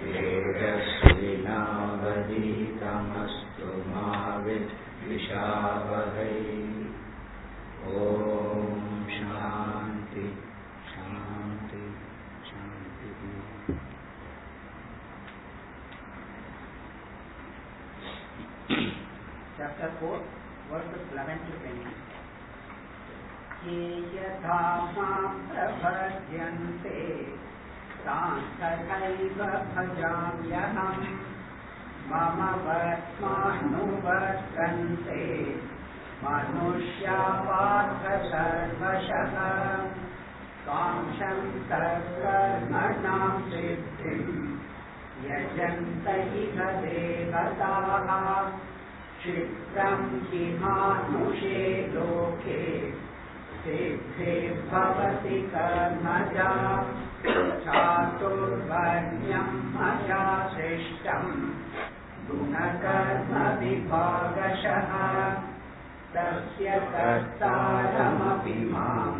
वेदस्विनावधीतमस्तु मा विद्विषावहै। ओम शांति शांति शांति। Chapter 4, verses 11 to 20. ये यथा मां प्रपद्यन्ते तां तथैव भजाम्यहम्। मम वर्त्मानुवर्तन्ते मनुष्या पार्थ सर्वशः। कांक्षं तत्कर्मणां सिद्धिं यजन्त इह देवताः। क्षिप्रं हि मानुषे लोके सिद्धे भवति कर्मजा। चातुर्वर्ण्यं मया सृष्टं गुणकर्मविभागशः। तस्य कर्तारमपि मां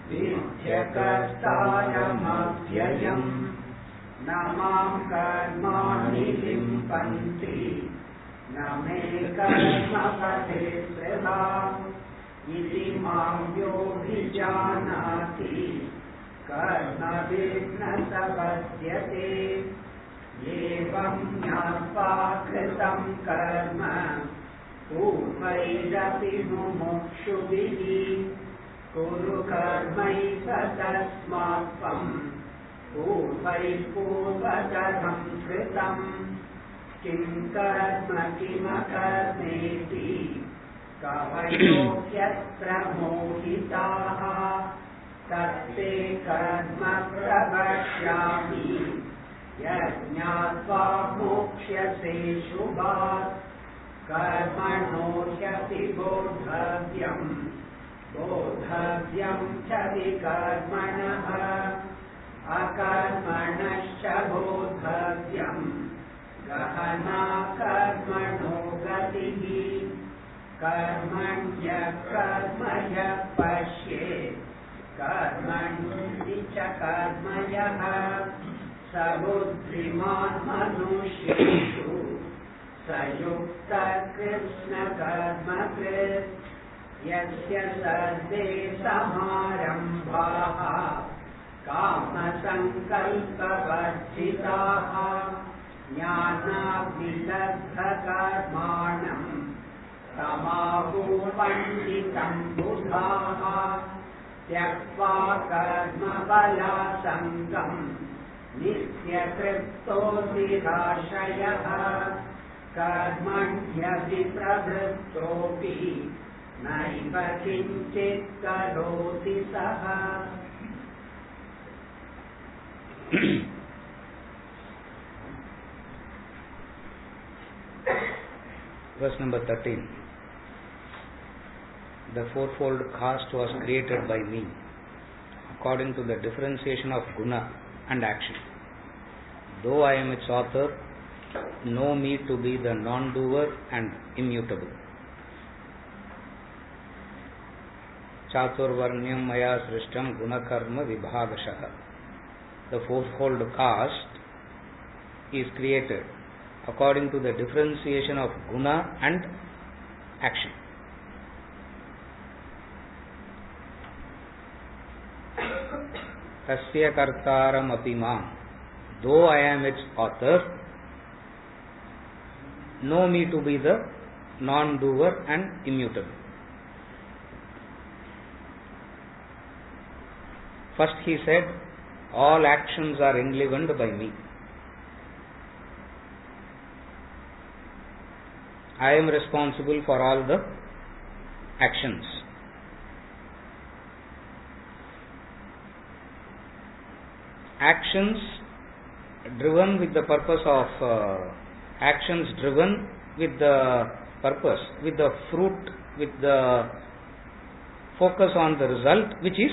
विद्यकर्तारमव्ययम्। न मां कर्माणि लिम्पन्ति न मे कर्मफले स्पृहा। इति मां योऽभिजानाति कर्मभिर्न स बध्यते। एवं ज्ञात्वा कृतं कर्म पूर्वैरपि मुमुक्षुभिः कुरु कर्मैव तस्मात् त्वं पूर्वैः पूर्वतरं कृतम्। किं कर्म किमकर्मेति कवयोऽप्यत्र मोहिताः। तत्ते कर्म प्रवक्ष्यामि यज्ञात्वा मोक्ष्यसे शुभात्। कर्मणो ह्यपि बोद्धव्यं बोद्धव्यं च विकर्मणः। अकर्मणश्च बोद्धव्यम् गहना कर्मणो गतिः। कर्मण्यकर्म ह्यः पश्येत् कर्मण्येति च कर्म यः। स बुद्धिमान् मनुष्येषु स युक्तः कृत्स्नकर्मकृत्। यस्य सर्वे समारम्भाः कामसङ्कल्पवर्जिताः। ज्ञानाग्निदग्धकर्माणं तमाहु पण्डितं बुधाः। त्यक्त्वा कर्मबलासङ्गं नित्यतृप्तो निराश्रयः। कर्मण्यपि प्रवृत्तोऽपि नैव किञ्चित् करोति सः। Verse number 13. The fourfold caste was created by me according to the differentiation of guna and action. Though I am its author, know me to be the non-doer and immutable. Chaturvarnyam maya srishtam gunakarma vibhagashah. The fourfold caste is created according to the differentiation of guna and action. Tasya kartaram api mam. Though I am its author, know me to be the non-doer and immutable. First he said, all actions are enlivened by me. I am responsible for all the actions. Actions driven with the purpose of with the fruit, with the focus on the result, which is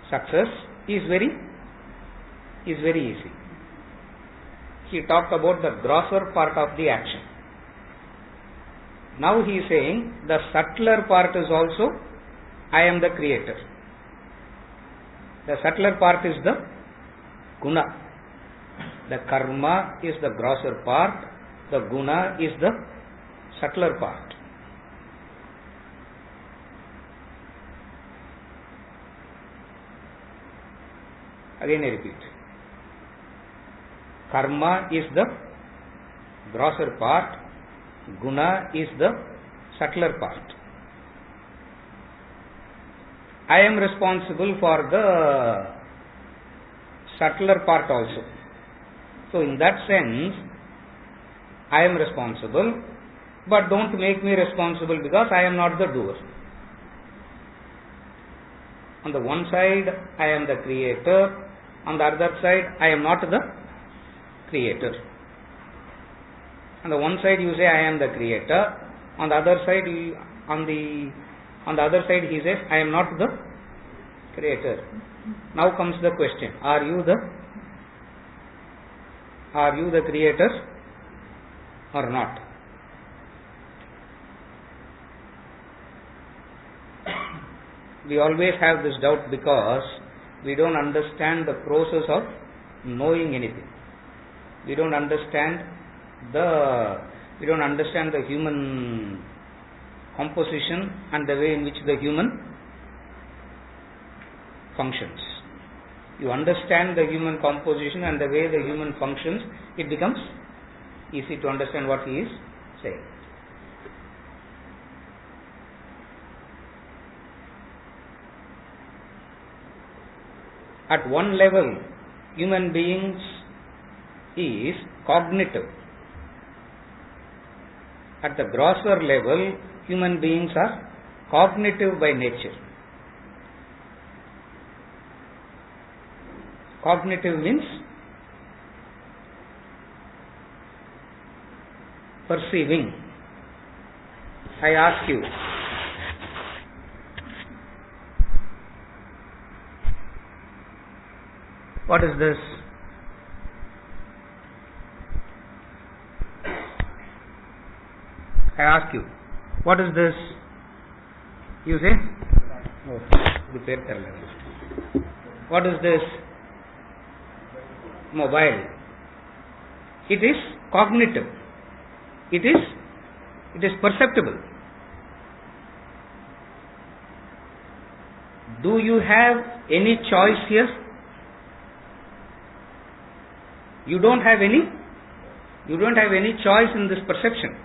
success, is very easy. He talked about the grosser part of the action. Now he is saying the subtler part is also I am the creator. The subtler part is the guna. The karma is the grosser part. The guna is the subtler part. Again I repeat. Karma is the grosser part. Guna is the subtler part. I am responsible for the subtler part also. So in that sense, I am responsible, but don't make me responsible because I am not the doer. On the one side, I am the creator. On the other side, I am not the creator. On the one side, you say I am the creator. On the other side, on the other side, he says, I am not the creator. Now comes the question, are you the creator or not? We always have this doubt because we don't understand the process of knowing anything. We don't understand the human composition and the way in which the human functions. You understand the human composition and the way the human functions, it becomes easy to understand what he is saying. At one level, human beings is cognitive. At the grosser level, human beings are cognitive by nature. Cognitive means perceiving. I ask you, what is this? I ask you, what is this? You say, oh, what is this? Mobile. It is cognitive. It is perceptible. Do you have any choice here? You don't have any choice in this perception.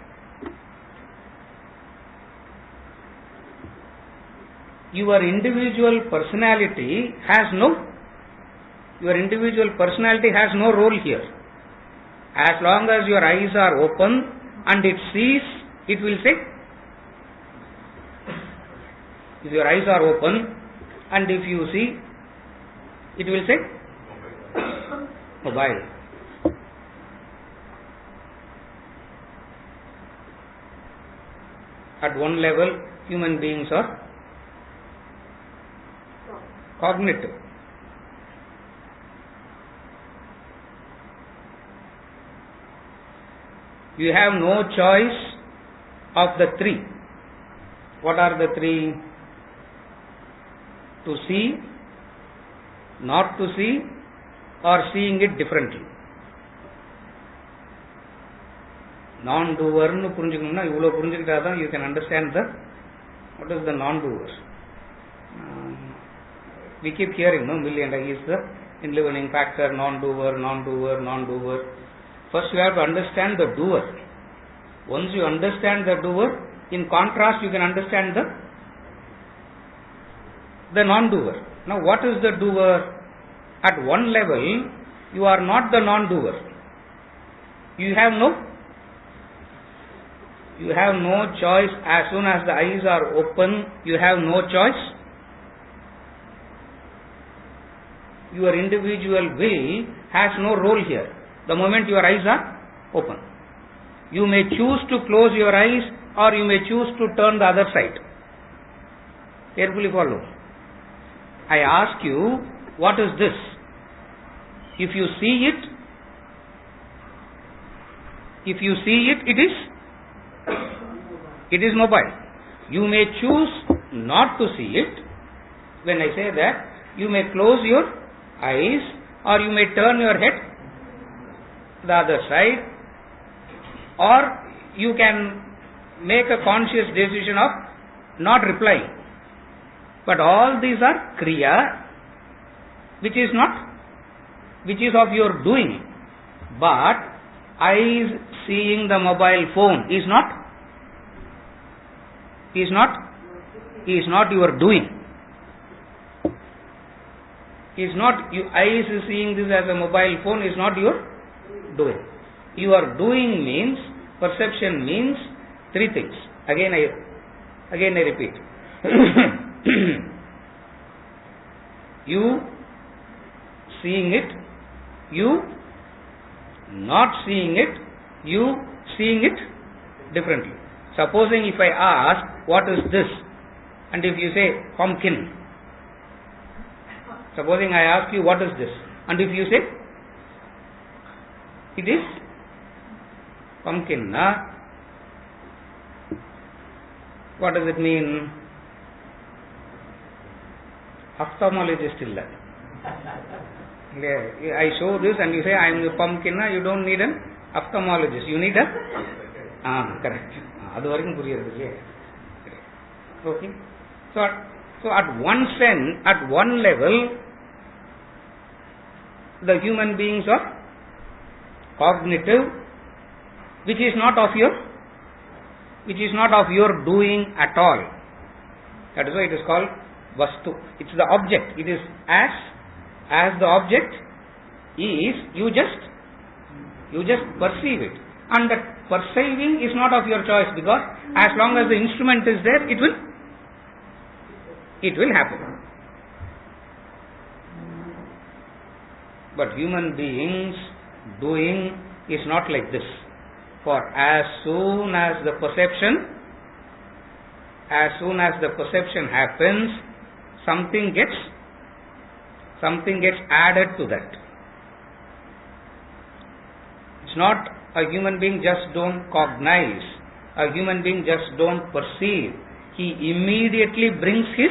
Your individual personality has no role here. As long as your eyes are open and it sees, it will say. If your eyes are open and if you see, it will say mobile. At one level, human beings are cognitive. You have no choice of the three. What are the three? To see, not to see, or seeing it differently. Non-doer nu புரிஞ்சுக்கணும்னா இவ்வளவு புரிஞ்சுக்கிட்டாதான் you can understand what is the non-doer. We keep hearing, million is the enlivening factor, non-doer. First you have to understand the doer. Once you understand the doer, in contrast you can understand the non-doer. Now what is the doer? At one level, you are not the non-doer. You have no choice. As soon as the eyes are open, you have no choice. Your individual will has no role here. The moment your eyes are open, you may choose to close your eyes or you may choose to turn the other side. Carefully follow. I ask you, what is this? If you see it, it is mobile. You may choose not to see it. When I say that, You may close your eyes or you may turn your head the other side, or you can make a conscious decision of not replying. But all these are kriya, which is of your doing. But eyes seeing the mobile phone is not your doing. Eyes seeing this as a mobile phone is not your doing. Your doing means, perception means three things. Again I repeat. You seeing it, you not seeing it, you seeing it differently. Supposing if I ask, what is this? And if you say, pumpkin. Supposing I ask you, what is this? And if you say, it is pumpkin. What does it mean? Ophthalmologist illa. I show this and you say I am a pumpkin. You don't need an ophthalmologist. You need a correct. Okay. So at one level, the human beings are cognitive, which is not of your doing at all. That is why it is called vastu. It's the object. It is as the object is, you just perceive it. And that perceiving is not of your choice, because as long as the instrument is there, it will happen. But human beings doing is not like this. For as soon as the perception happens, something gets added to that. It's not a human being just don't cognize, a human being just don't perceive. He immediately brings his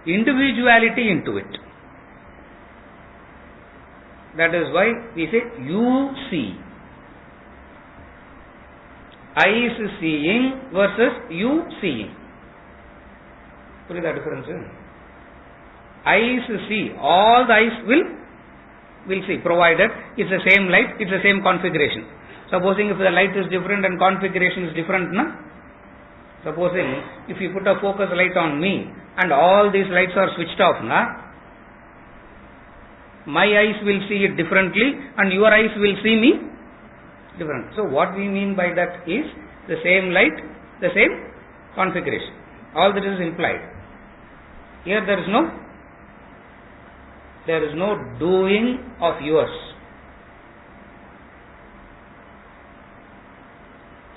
individuality into it. That is why we say you see. Eyes seeing versus you seeing. What is the difference? Eyes see. All the eyes will see, provided it's the same light, it's the same configuration. Supposing if the light is different and configuration is different, supposing if you put a focus light on me and all these lights are switched off, my eyes will see it differently and your eyes will see me different. So what we mean by that is the same light, the same configuration. All that is implied. Here there is no doing of yours.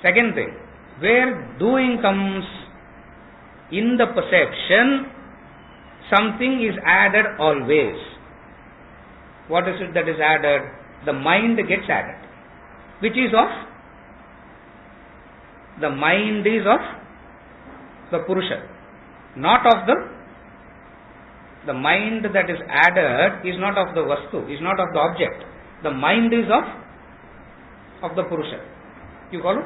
Second thing, where doing comes in the perception, something is added always. What is it that is added? The mind gets added. Which is of? The mind is of the Purusha. Not of the mind that is added is not of the Vastu, is not of the object. The mind is of the Purusha. You follow?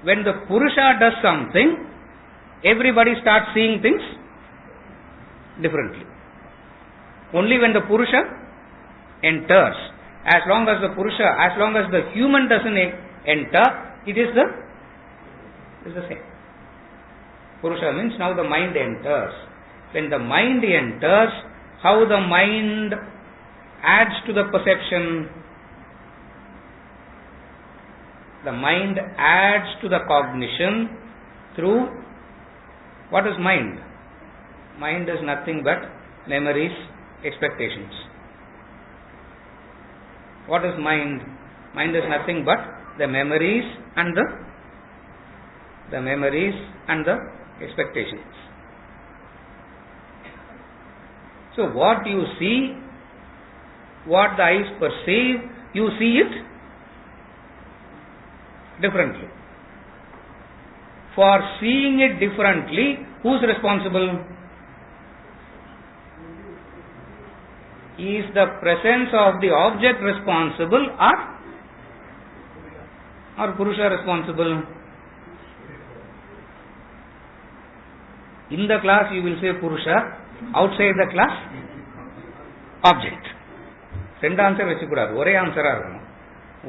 When the Purusha does something, everybody starts seeing things differently. Only when the Purusha enters, as long as the human doesn't enter, it is the same. Purusha means now the mind enters. When the mind enters, how the mind adds to the perception? The mind adds to the cognition through, what is mind? Mind is nothing but memories, expectations. What is mind? Mind is nothing but the memories and the expectations. So what you see, what the eyes perceive, you see it differently. For seeing it differently, who is responsible? Is the presence of the object responsible or Purusha responsible? In the class you will say Purusha, outside the class object. ரெண்டு answer வச்சுக்கூடாது, ஒரே ஆன்சரா இருக்கணும்.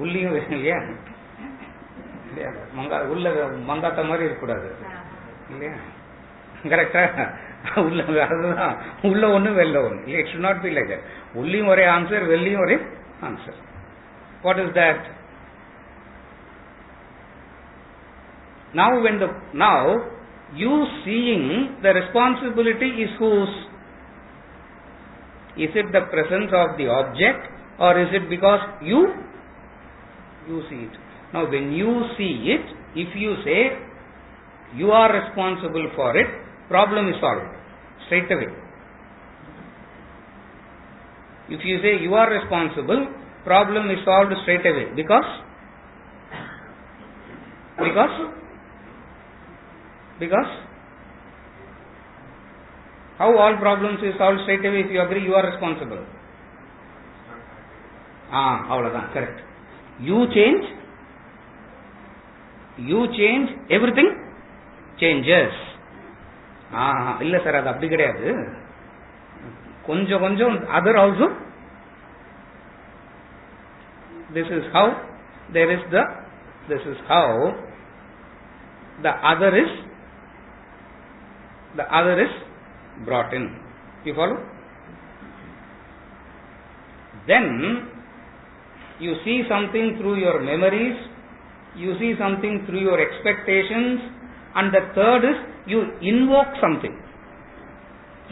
உள்ளியும் இல்லையா, உள்ள மங்காத்த மாதிரி இருக்கக்கூடாது இல்லையா, கரெக்டா? உள்ள அதுதான், உள்ள ஒண்ணு வெளில ஒண்ணு. It should not be like that. உள்ளியும் ஒரே ஆன்சர், வெளியும் ஒரே answer. What is that? Now you seeing, the responsibility is whose? Is it the presence of the object or is it because you see it? Now when you see it, if you say you are responsible for it, problem is solved straight away. If you say you are responsible, problem is solved straight away. Because how all problems is solved straight away if you agree you are responsible? Avladhan, correct. You change, everything changes. இல்ல sir, அது அப்படி கிடையாது. கொஞ்சம் other also. This is how the other is brought in. You follow? Then you see something through your memories, you see something through your expectations, and the third is you invoke something.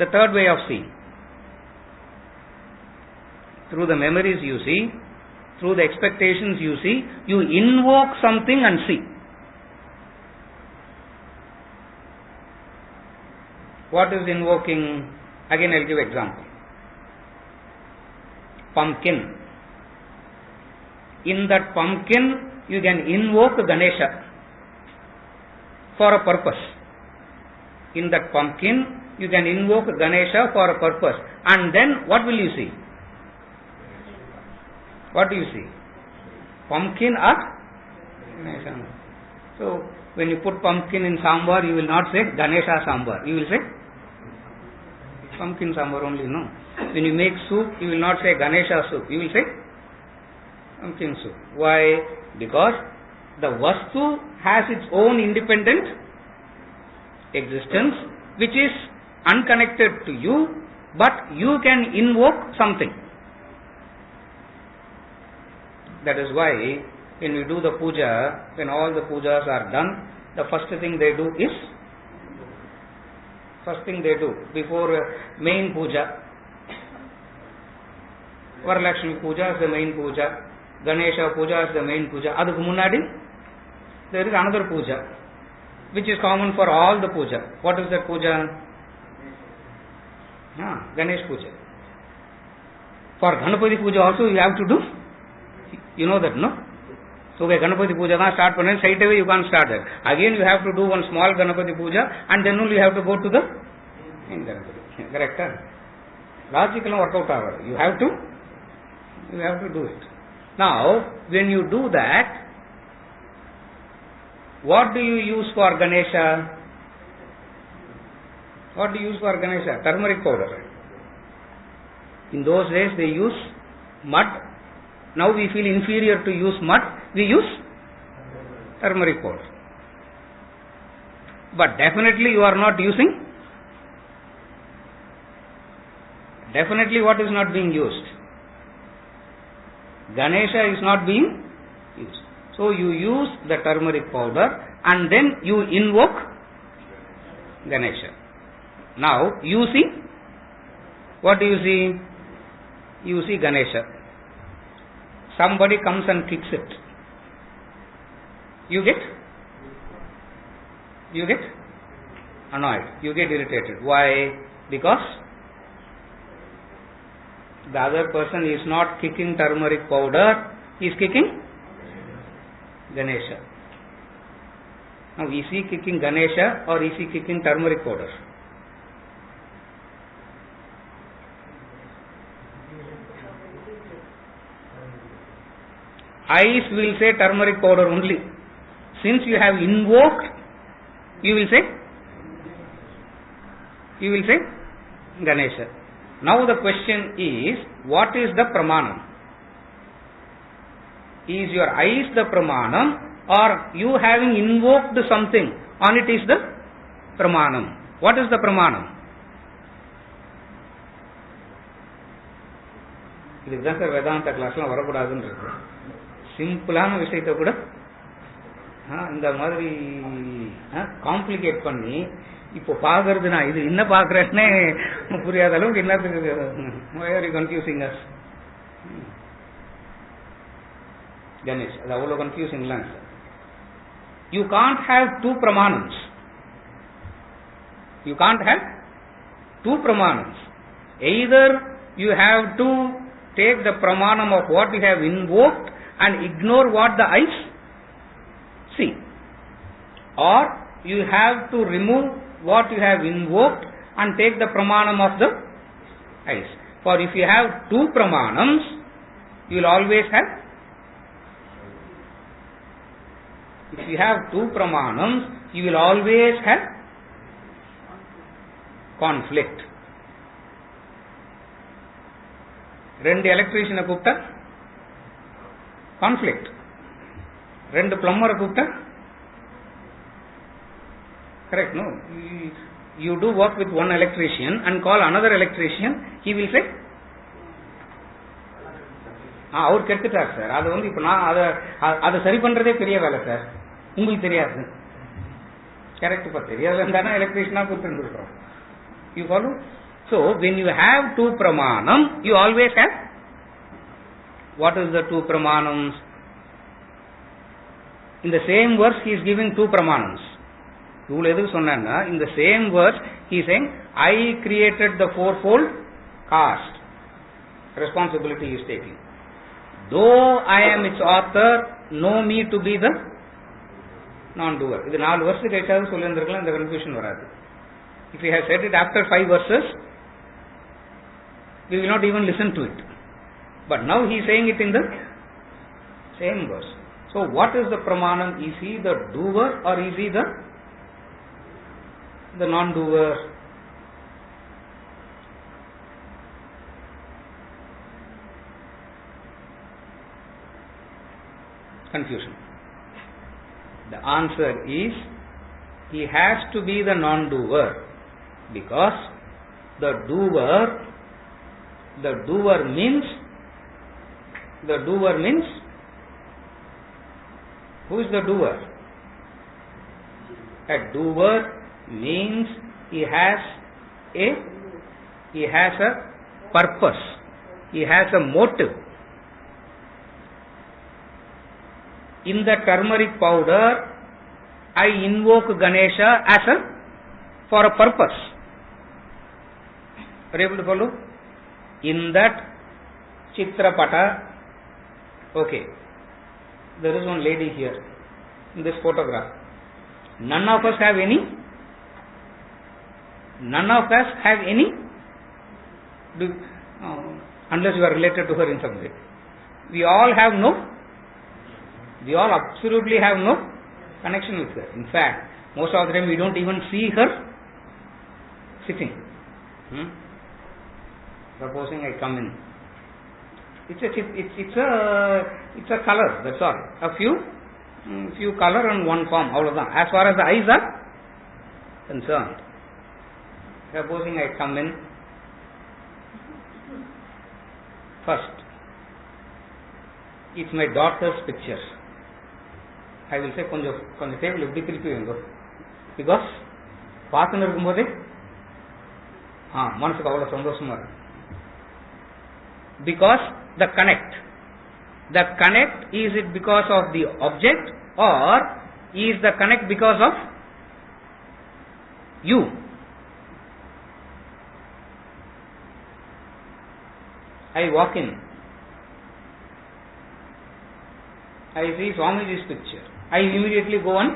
The third way of seeing. Through the memories you see, through the expectations you see, you invoke something and see. What is invoking? Again I will give example. Pumpkin. In that pumpkin you can invoke Ganesha for a purpose. In that pumpkin you can invoke Ganesha for a purpose. And then what will you see? What do you see? Pumpkin or Ganesha. So when you put pumpkin in sambar, you will not say Ganesha sambar. You will say pumpkin sambar only, no. When you make soup, you will not say Ganesha soup. You will say pumpkin soup. Why? Because the vastu has its own independent existence, which is unconnected to you, but you can invoke something. That is why when we do the puja, when all the pujas are done, the first thing they do before main puja, Varalakshmi puja is the main puja, Ganesha puja is the main puja. Adukku munnadi there is another puja which is common for all the puja. What is that puja? Ganesh puja. For Ganapati puja also you have to do. You know that, no? So Ganapati puja start panna, straight away you can't start that. Again you have to do one small Ganapati puja and then only you have to go to the main Ganapati. Correct? Logical work out hour. You have to do it. Now when you do that, what do you use for Ganesha? What do you use for Ganesha? Turmeric powder. In those days they use mud. Now we feel inferior to use mud. We use turmeric powder. But definitely you are not using. Definitely what is not being used? Ganesha is not being used. So you use the turmeric powder and then you invoke Ganesha. Now you see, what do you see? You see Ganesha. Somebody comes and kicks it. You get annoyed. You get irritated. Why? Because the other person is not kicking turmeric powder, he is kicking Ganesha. Now is he kicking Ganesha or is he kicking turmeric powder? Eyes will say turmeric powder only. Since you have invoked, you will say Ganesha. Now the question is, what is the pramanam? Is your eyes the pramanam, or you having invoked something on it is the pramanam? What is the pramanam? இதுதான் sir வேதாந்த கிளாஸ்லாம் வரக்கூடாதுன்னு இருக்கு. சிம்பிளான விஷயத்தை கூட இந்த மாதிரி காம்ப்ளிகேட் பண்ணி இப்போ பார்க்கறது, நான் இது என்ன பார்க்கறேன்னே புரியாத அளவுக்கு என்னத்துக்கு கன்ஃபியூசிங் அஸ். Ganesh, அது அவ்வளோ கன்ஃபியூசிங்லாம் sir. You can't have two pramanams. You can't have two pramanams. Either you have to take the pramanam of what you have invoked and ignore what the eyes see, or you have to remove what you have invoked and take the pramanam of the eyes. For if you have two pramanams, you will always have, if you have two pramanams, you will always have conflict. ரெண்டு எலக்ட்ரீஷியனை கூப்பிட்டா conflict, ரெண்டு பிளம்பரை கூப்பிட்டா correct, no? You do work with one electrician and call another electrician, he will say அவர் கெடுத்துட்டார் sir. அது வந்து இப்போ நான் அதை சரி பண்றதே பெரிய வேலை சார், உங்களுக்கு தெரியாது. கரெக்ட், இப்போ தெரியாதுன்னு தானே எலக்ட்ரீஷியனா கொடுத்துருக்கோம். You follow? So when you have two pramanam, you always have, what is the two pramanams? In the same verse he is giving two pramanams. இவ்வளவு எதுக்கு சொன்னா, in the same verse he is saying I created the fourfold caste, responsibility he is taking. Though I am its author, know me to be the non-doer. இது 4 வருஷத்துக்கு கழிச்சாவது சொல்லியிருந்திருக்கலாம், இந்த confusion வராது. If he has said it after 5 verses, we will not even listen to it. But now he is saying it in the same verse. So what is the pramanam? Is he the doer or is he the non-doer? Confusion. The answer is he has to be the non-doer, because the doer means who is the doer? A doer means he has a purpose, he has a motive. In the turmeric powder, I invoke Ganesha for a purpose. Are you able to follow? In that Chitrapata, okay, there is one lady here in this photograph. None of us have any, unless you are related to her in some way. We all absolutely have no connection with her. In fact, most of the time we don't even see her sitting. Supposing I come in, it's a color, that's all. A few color and one form. As far as the eyes are concerned. Supposing I come in first, it's my daughter's picture. I will say கொஞ்சம் table எப்படி திருப்பி வைங்க, because பார்த்துன்னு இருக்கும்போதே மனசுக்கு அவ்வளோ சந்தோஷமா இருக்கு. Because the connect, is it because of the object or is the connect because of you? I walk in, I see Swamiji's picture, I immediately go and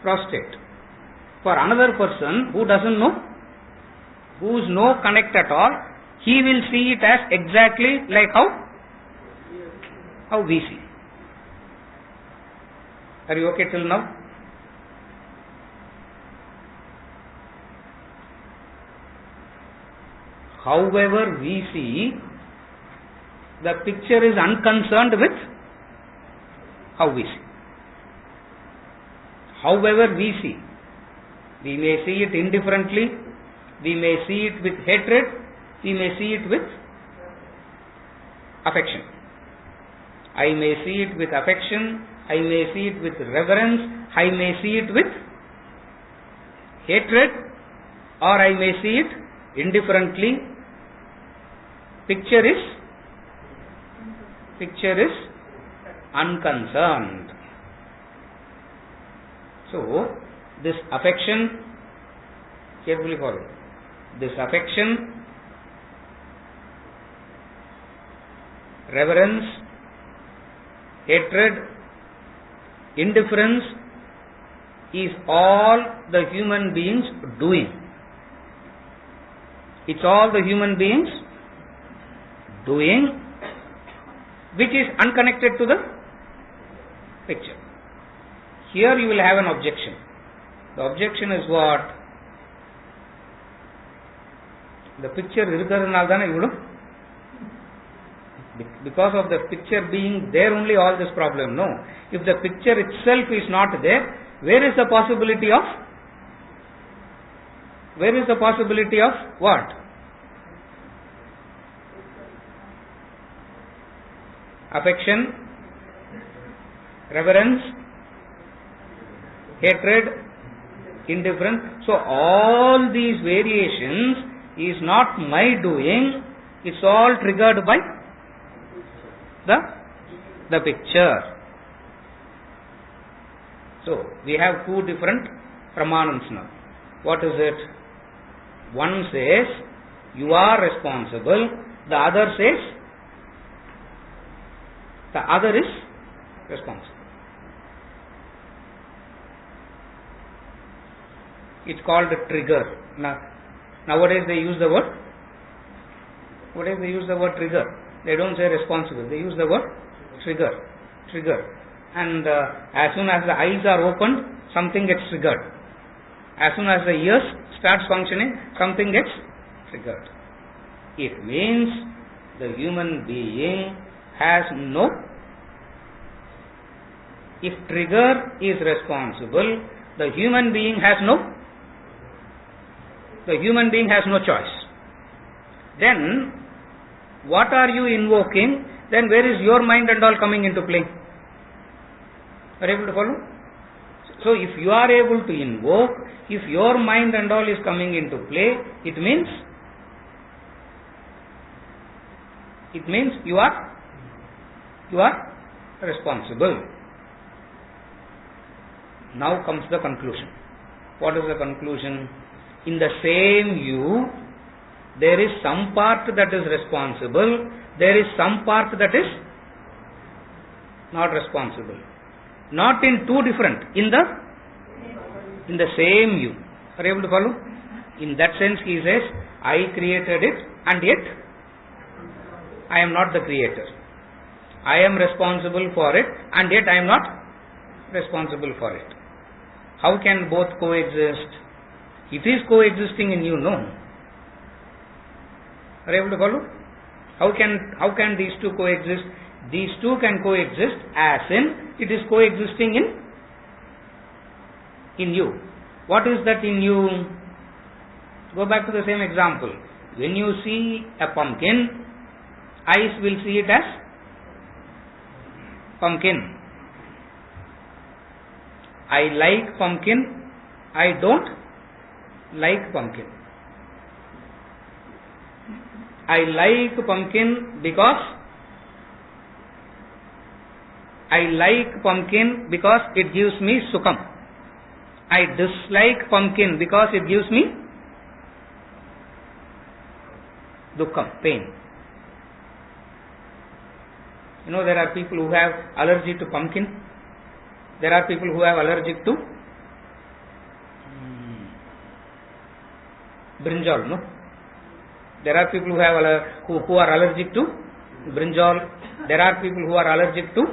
prostate. For another person who doesn't know, who is no connect at all, he will see it as exactly like how we see. Are you okay till now? However we see, the picture is unconcerned with how we see. However we see, we may see it indifferently, we may see it with hatred, we may see it with affection. I may see it with affection, I may see it with reverence, I may see it with hatred, or I may see it indifferently. Picture is unconcerned. So, this affection, carefully follow, this affection, reverence, hatred, indifference is all the human beings doing. It's all the human beings doing, which is unconnected to the picture. Here you will have an objection. The objection is what? The picture irukkaradunal ivulu. Because of the picture being there only all this problem. No. If the picture itself is not there, where is the possibility of what? Affection, reverence, hatred, indifference. So all these variations is not my doing, it's all triggered by the picture. So we have two different pramanams now. What is it? One says you are responsible, the other says the other is responsible. It's called a trigger. Nowadays they use the word. Nowadays they use the word trigger. They don't say responsible. They use the word trigger. And as soon as the eyes are opened, something gets triggered. As soon as the ears starts functioning, something gets triggered. It means the human being has no. If trigger is responsible, the human being has no. The human being has no choice. Then, what are you invoking? Then where is your mind and all coming into play? Are you able to follow? So if you are able to invoke, if your mind and all is coming into play, it means you are responsible. Now comes the conclusion. What is the conclusion? In the same you, there is some part that is responsible, there is some part that is not responsible. Not in two different, in the same you. Are you able to follow? In that sense he says, I created it and yet I am not the creator. I am responsible for it and yet I am not responsible for it. How can both coexist? It is coexisting in you, no? Are you able to follow? How can these two coexist? These two can coexist as in it is coexisting in you. What is that in you? Go back to the same example. When you see a pumpkin, eyes will see it as pumpkin. I like pumpkin, I don't like pumpkin. I like pumpkin because it gives me sukham. I dislike pumpkin because it gives me dukkham, pain. You know, there are people who have allergy to pumpkin. There are people who have allergic to brinjal, no? There are people who are allergic to brinjal. There are people who are allergic to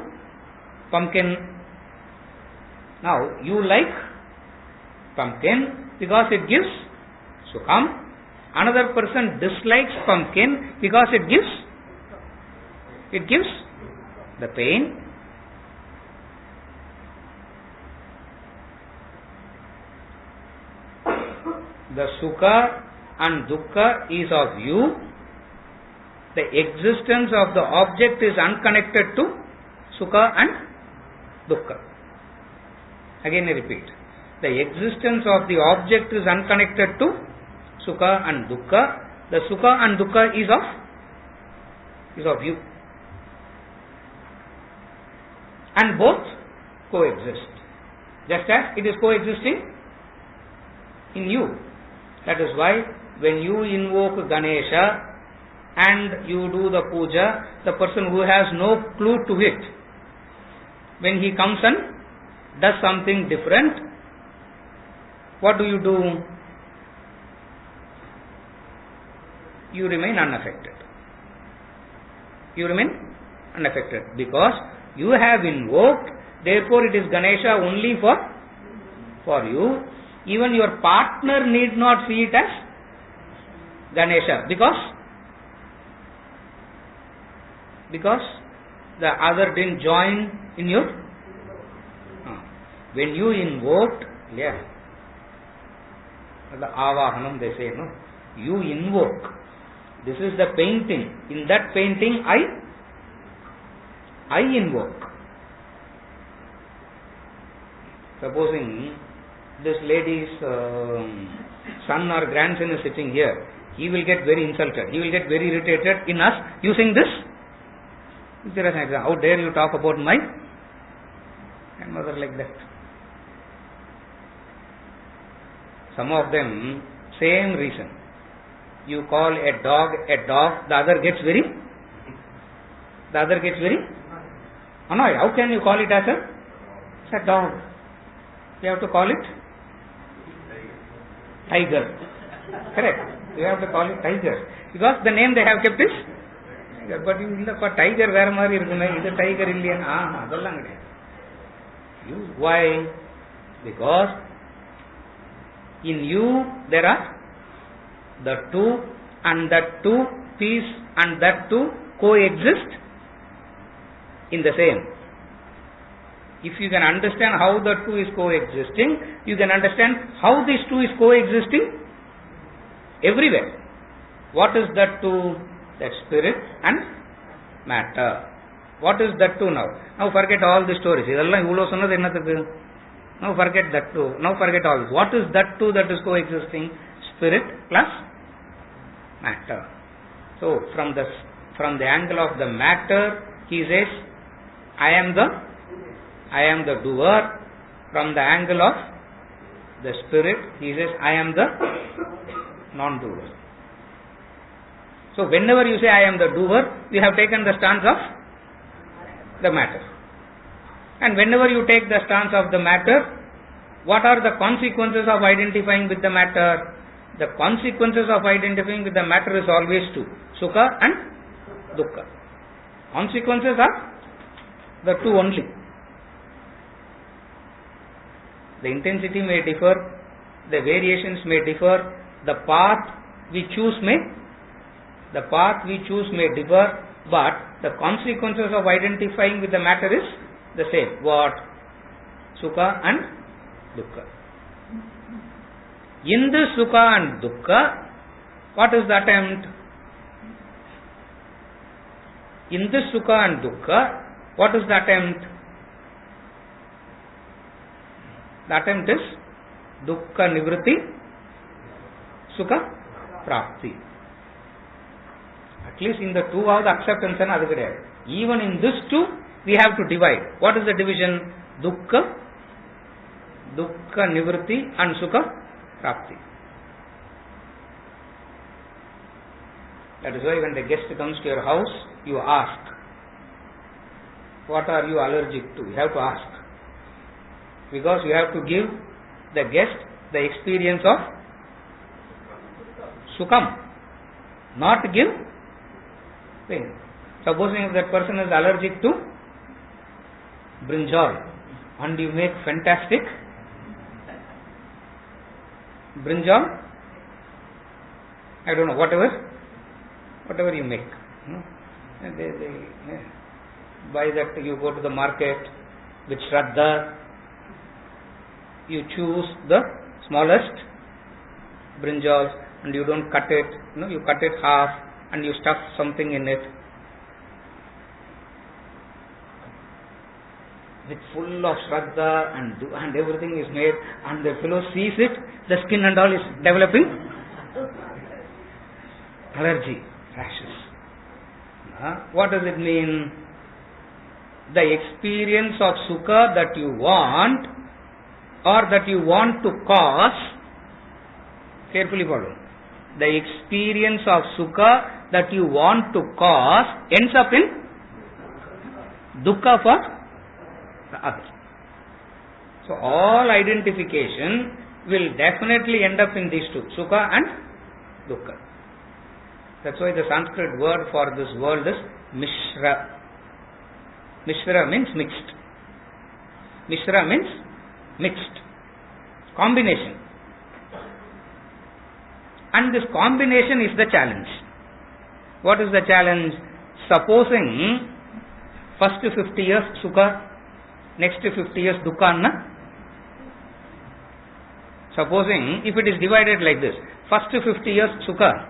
pumpkin. Now, you like pumpkin because it gives sukham. Another person dislikes pumpkin because it gives the pain. The sukha and dukkha is of you. The existence of the object is unconnected to sukha and dukkha. Again I repeat. The existence of the object is unconnected to sukha and dukkha. The sukha and dukkha is of you. And both coexist. Just as it is coexisting in you. That is why when you invoke Ganesha and you do the puja, the person who has no clue to it, when he comes and does something different, what do? You remain unaffected. You remain unaffected because you have invoked, therefore it is Ganesha only for you. Even your partner need not see it as Ganesha because the other didn't join in your. When you invoked, the avahanam they say, no? You invoke. This is the painting. In that painting, I invoke. Supposing this lady's son or grandson is sitting here, he will get very insulted. He will get very irritated in us using this. How dare you talk about my grandmother like that? Some of them, same reason. You call a dog, the other gets very annoyed. How can you call it as a dog? You have to call it tiger. Correct. You have to call it tiger. Because the name they have kept is tiger. But you tiger where mari irukune, this tiger illiyan. Adallam kidaiya. Why? Because in you there are the two, and that two piece and that two coexist in the same. If you can understand how the two is coexisting, you can understand how these two is coexisting everywhere. What is that two? That spirit and matter. What is that two now? Now forget all the stories. Now forget that two. Now forget all this. What is that two that is coexisting? Spirit plus matter. So from the angle of the matter, he says, I am the doer. From the angle of the spirit, he says, I am the non-doer. So whenever you say I am the doer, you have taken the stance of the matter. And whenever you take the stance of the matter, what are the consequences of identifying with the matter? The consequences of identifying with the matter is always two. Sukha and dukkha. Consequences are the two only. The intensity may differ, the variations may differ, the path we choose may differ, but the consequences of identifying with the matter is the same. What? Sukha and dukkha. In this sukha and dukkha, what is the attempt? In this sukha and dukkha, what is the attempt? The attempt is dukkha nivritti, sukha prapti. At least in the two of the acceptance and adhikadaya. Even in this two, we have to divide. What is the division? Dukkha nivritti and sukha prapti. That is why when the guest comes to your house, you ask, what are you allergic to? You have to ask. Because you have to give the guest the experience of Sukham, not give pain. Supposing if that person is allergic to brinjal and you make fantastic brinjal, I don't know, whatever you make. By that you go to the market with Shraddha, you choose the smallest brinjals and you don't cut it, you cut it half and you stuff something in it with full of Shraddha and everything is made, and the fellow sees it, the skin and all is developing allergy, rashes. What does it mean? The experience of sukha that you want or that you want to cause, carefully follow. The experience of sukha that you want to cause ends up in dukkha for the other. So all identification will definitely end up in these two, sukha and dukkha. That's why the Sanskrit word for this world is Mishra. Mishra means mixed. Mishra means mixed. Combination. And this combination is the challenge. What is the challenge? Supposing first 50 years sukha, next 50 years dukkha. Supposing if it is divided like this, first 50 years sukha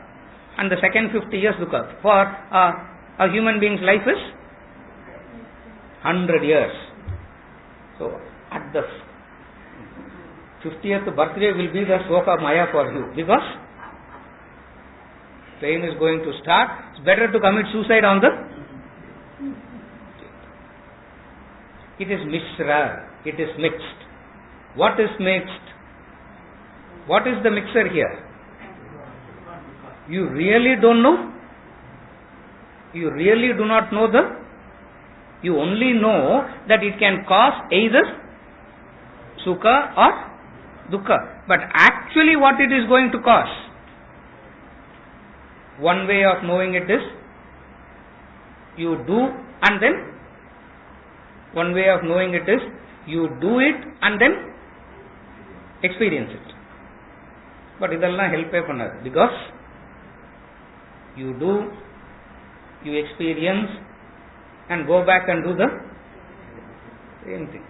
and the second 50 years dukkha. For a human being's life is 100 years. So at the 50th birthday will be the Soka Maya for you, because pain is going to start. It's better to commit suicide on the. It is Mishra. It is mixed. What is mixed? What is the mixer here? You really don't know? You really do not know the. You only know that it can cause either sukha or dukkha. But actually what it is going to cause? One way of knowing it is you do and then. One way of knowing it is you do it and then experience it. But idella help pannadu, because you do, you experience and go back and do the same thing.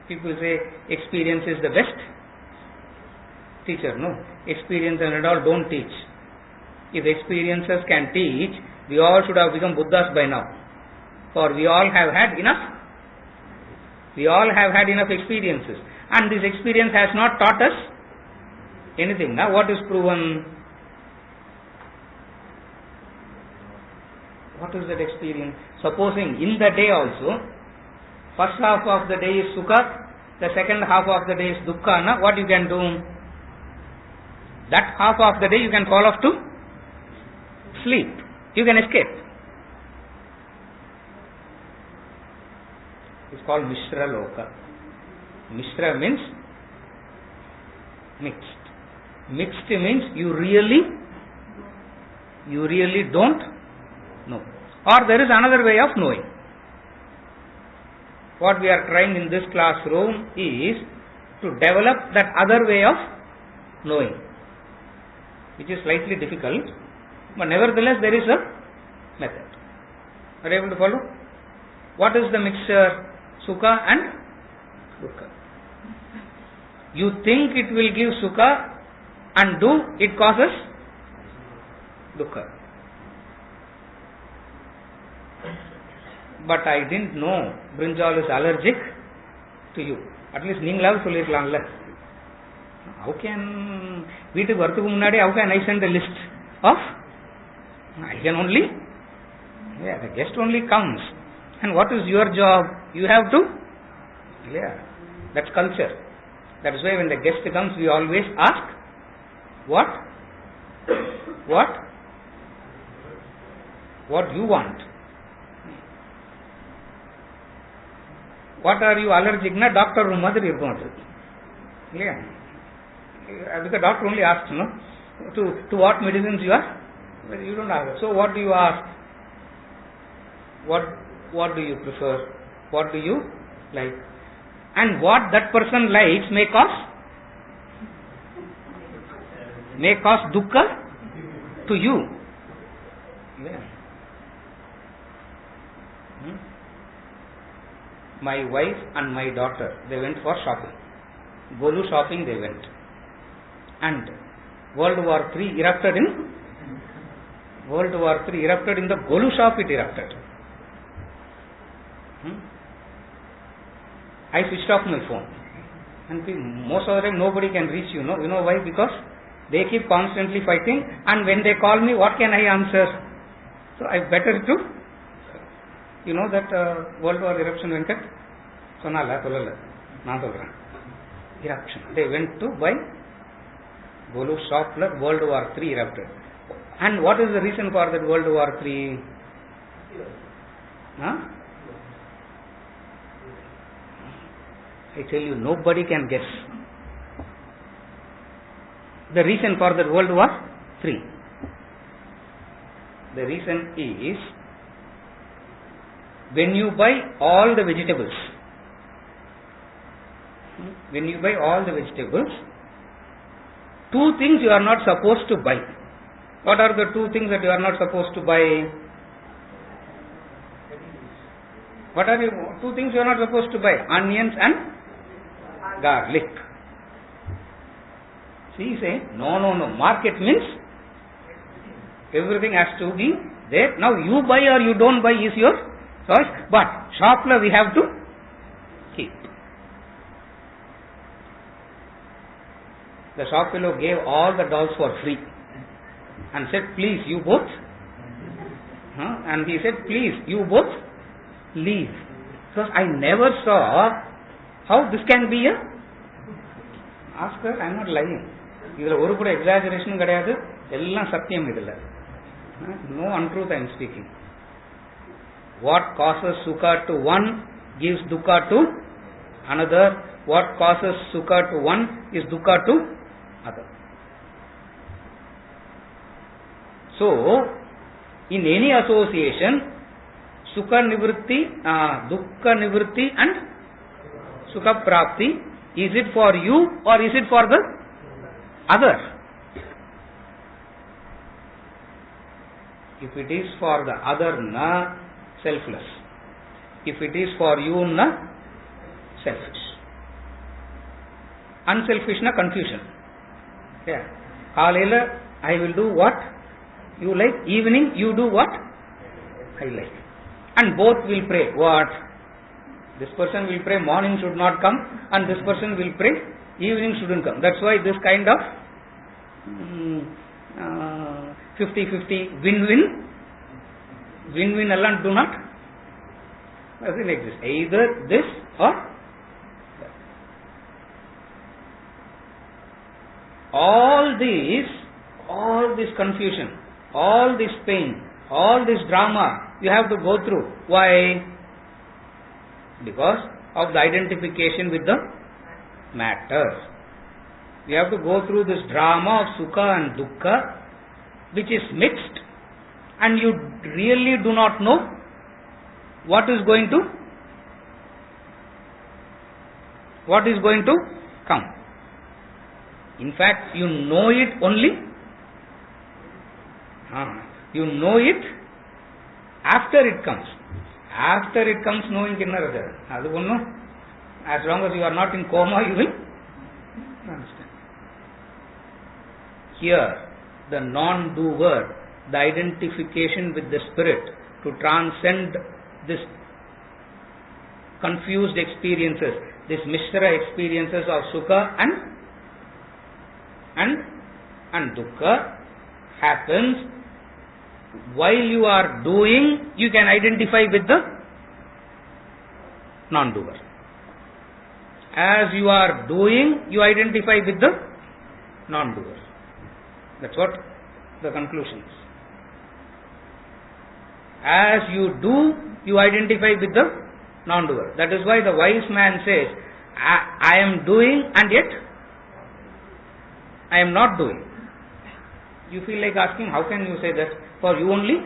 People say experience is the best teacher. No, experience and all don't teach. If experiences can teach, we all should have become Buddhas by now. For we all have had enough. We all have had enough experiences. And this experience has not taught us anything. Now what is proven? What is that experience? Supposing in the day also, first half of the day is sukha, the second half of the day is dukkha. What you can do? That half of the day you can fall off to sleep. You can escape. It's called Mishra Loka. Mishra means mixed. Mixed means you really don't know. Or there is another way of knowing. What we are trying in this classroom is to develop that other way of knowing, which is slightly difficult, but nevertheless there is a method. Are you able to follow? What is the mixture? Sukha and dukkha. You think it will give sukha and do, it causes dukkha. But I didn't know brinjal is allergic to you. At least நீங்களாவது சொல்லிருக்கலாம்ல. How can வீட்டுக்கு வரதுக்கு முன்னாடி how can I send a list of? I can only, the guest only comes. And what is your job? You have to, that's culture. That is why when the guest comes, we always ask, what you want? What are you allergic? Na doctor room madri irukkum adu. Because doctor only asks, no? To what medicines you are? Well, you don't ask. So what do you ask? What do you prefer? What do you like? And what that person likes may cause dukkha to you. Yeah. My wife and my daughter, they went for shopping. Golu shopping they went. And World War III erupted in the Golu shop, it erupted. I switched off my phone. And most of the time nobody can reach you. You know why? Because they keep constantly fighting, and when they call me, what can I answer? So I better to, you know that World War eruption went at eruption. They went to buy Golu shop, World War III erupted. And what is the reason for that World War III? I tell you, nobody can guess the reason for that World War III. The reason is, when you buy all the vegetables, two things you are not supposed to buy. What are the two things that you are not supposed to buy? What are the two things you are not supposed to buy? Onions and garlic. See, say, no. Market means everything has to be there. Now you buy or you don't buy is your choice. But shopla we have to keep. The shop fellow gave all the dolls for free and said, please, you both. And he said, please, you both leave. Because I never saw how this can be a. Ask her, I am not lying. இதில் ஒரு கூட எக்ஸாஜரேஷனும் கிடையாது, எல்லாம் சத்தியம் இதில். No untruth I am speaking. What causes sukha to one gives dukkha to another. What causes sukha to one is dukkha to other. So, in any association, sukha nivritti, dukkha nivritti and sukha prapti, is it for you or is it for the other? If it is for the other, na selfless. If it is for you, na selfish. Unselfish, na confusion. Yeah. Kalayila, I will do what you like. Evening, you do what I like. And both will pray. What? This person will pray morning should not come, and this person will pray evening shouldn't come. That's why this kind of 50-50 win-win alone do not doesn't exist. Either this or that. All this confusion, all this pain, all this drama you have to go through. Why? Because of the identification with the matter. You have to go through this drama of sukha and dukkha, which is mixed, and you really do not know what is going to come. In fact, you know it only. You know it after it comes. After it comes, knowing kinnaradha. Adu onnu. As long as you are not in coma, you will understand. Here, the non-doer, the identification with the spirit to transcend this confused experiences, this mishra experiences of sukha and dukkha happens while you are doing. You can identify with the non-doer. As you are doing, you identify with the non-doer. That's what the conclusion is. As you do, you identify with the non-doer. That is why the wise man says, I am doing and yet I am not doing. You feel like asking, how can you say that? For you only?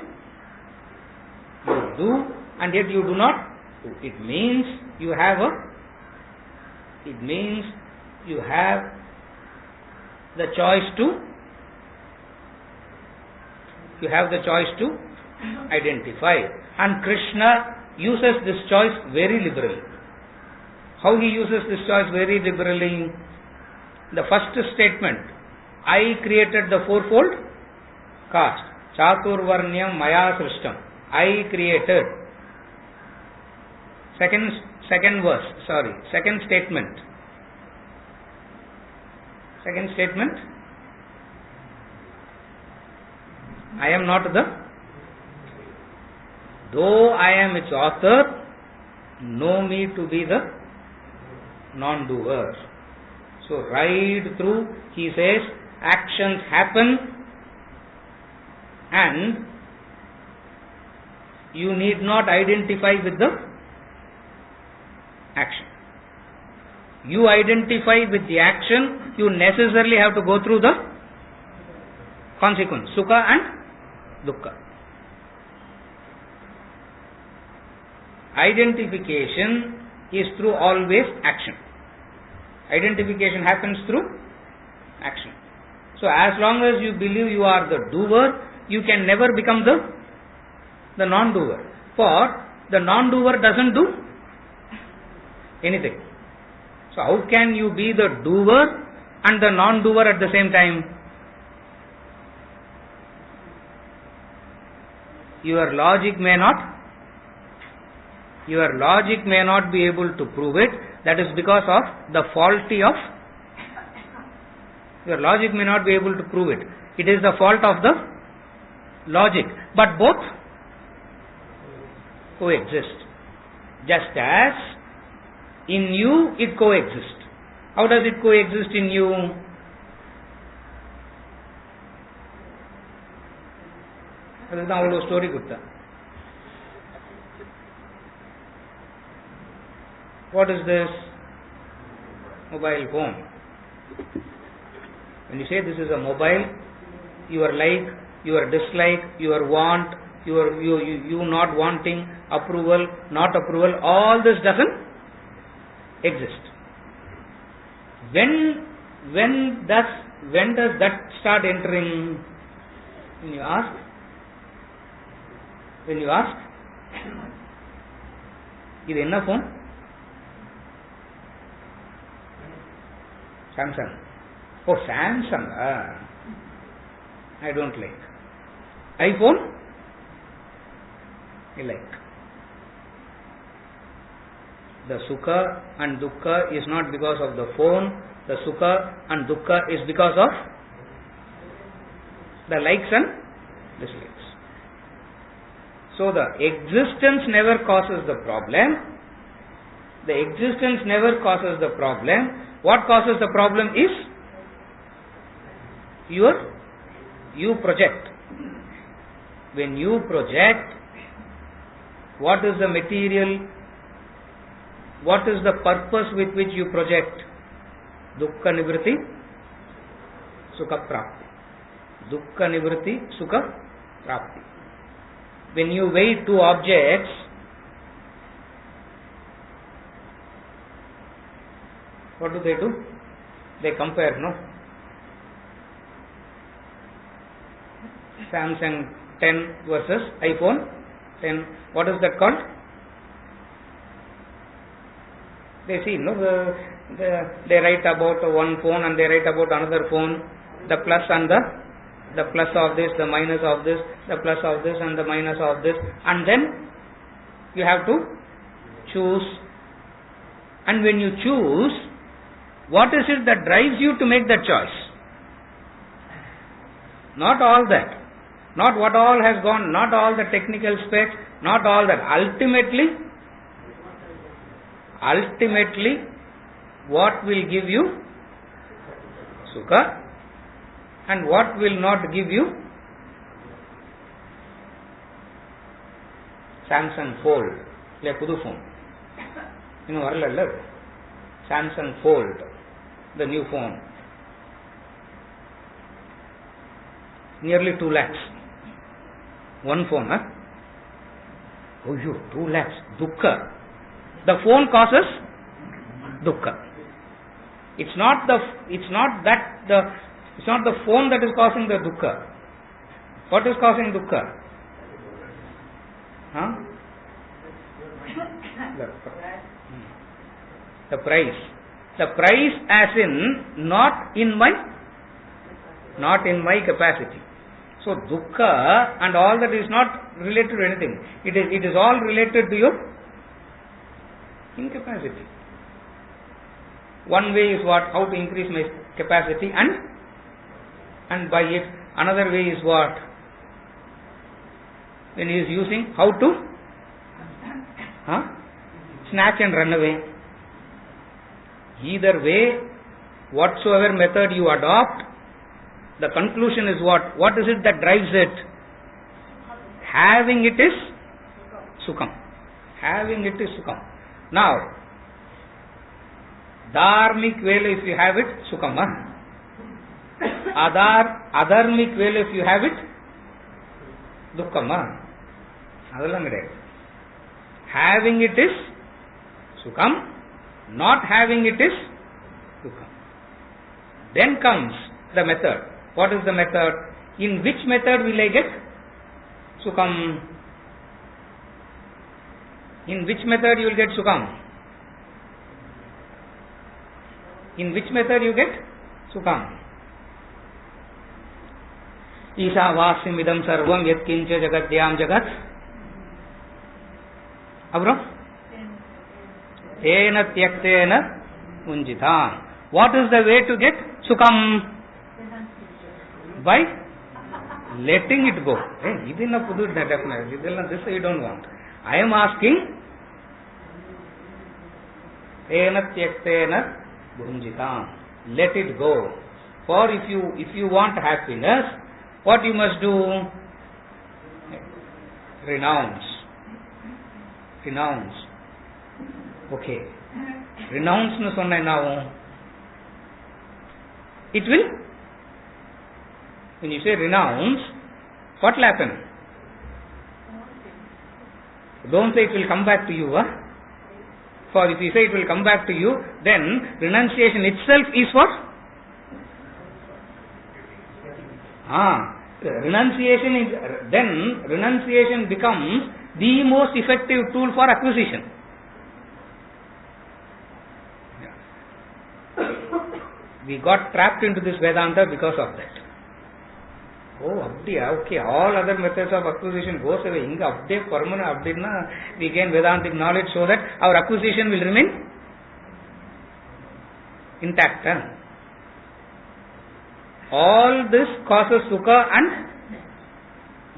You do, and yet you do not do. It means you have the choice to identify. And Krishna uses this choice very liberally. How he uses this choice very liberally? The first statement, I created the fourfold caste. Chaturvarnyam maya srishtam. I created. Second statement. I am not though I am its author, know me to be the non-doer. So right through, he says, actions happen and you need not identify with the action. You identify with the action, you necessarily have to go through the consequence, sukha and dukkha. Identification is through always action. Identification happens through action. So as long as you believe you are the doer, you can never become the non-doer. For the non-doer doesn't do anything. So how can you be the doer and the non-doer at the same time? Your logic may not be able to prove it. That is because of the faulty of your logic may not be able to prove it. It is the fault of the logic. But both coexist. Just as in you it coexists. How does it coexist in you? அதுதான் அவ்வளோ story கொடுத்தேன். What is this? Mobile phone. When you say this is a mobile, your like, your dislike, your want, you not wanting, approval, not approval, all this doesn't exist. When does that start entering? When you ask, இது என்ன phone? Samsung. Oh, Samsung. I don't like. iPhone? I like. The sukha and dukkha is not because of the phone. The sukha and dukkha is because of the likes and dislikes. So the existence never causes the problem. What causes the problem is you project. When you project, what is the material? What is the purpose with which you project? Dukkha nivritti, sukha prapti. Dukkha nivritti, sukha prapti. When you weigh two objects, what do? They compare, no? Samsung 10 versus iPhone 10. What is that called? They see, no? They write about one phone and they write about another phone. The plus and the plus of this, the minus of this, the plus of this and the minus of this. And then you have to choose. And when you choose, what is it that drives you to make that choice? Not all that. Not what all has gone, not all the technical specs, not all that. Ultimately, what will give you sukha and what will not give you? Samsung Fold. இல்லை புது phone. இன்னும் வரல. Samsung Fold. The new phone. Nearly 2 lakhs. One phone, huh? Oh, you 2 lakhs. Dukkha. The phone causes dukkha. It's not the phone that is causing the dukkha. What is causing dukkha? Huh? The price. The price as in not in my capacity. So dukkha and all that is not related to anything. It is all related to your incapacity. One way is what? How to increase my capacity and by it. Another way is what? When he is using, how to snatch and run away. Either way, whatsoever method you adopt, the conclusion is what? What is it that drives it? Having it is sukham. Having it is sukham. Now, dharmic vela if you have it, sukham. Adharmic vela if you have it, dukkam. Having it is sukham, not having it is dukkam. Then comes the method. What is the method? In which method will I get sukham? In which method you will get sukham? In which method you get sukham? Isa vasim idam sarvam yat kincha jagatyam jagat. Abro? Tena tyaktena unjitam. What is the way to get sukham? By letting it go. This you don't want. I am asking tena tyaktena unjitam. Let it go. For if you want happiness, what you must do? Renounce. Okay. Renounce nu sonna now. It will. When you say renounce, what will happen? Don't say it will come back to you. For if you say it will come back to you, then renunciation itself is what? Renunciation becomes the most effective tool for acquisition. We got trapped into this Vedanta because of that. Oh, okay, all other methods of acquisition goes away. We gain Vedantic knowledge so that our acquisition will remain intact. All this causes sukha and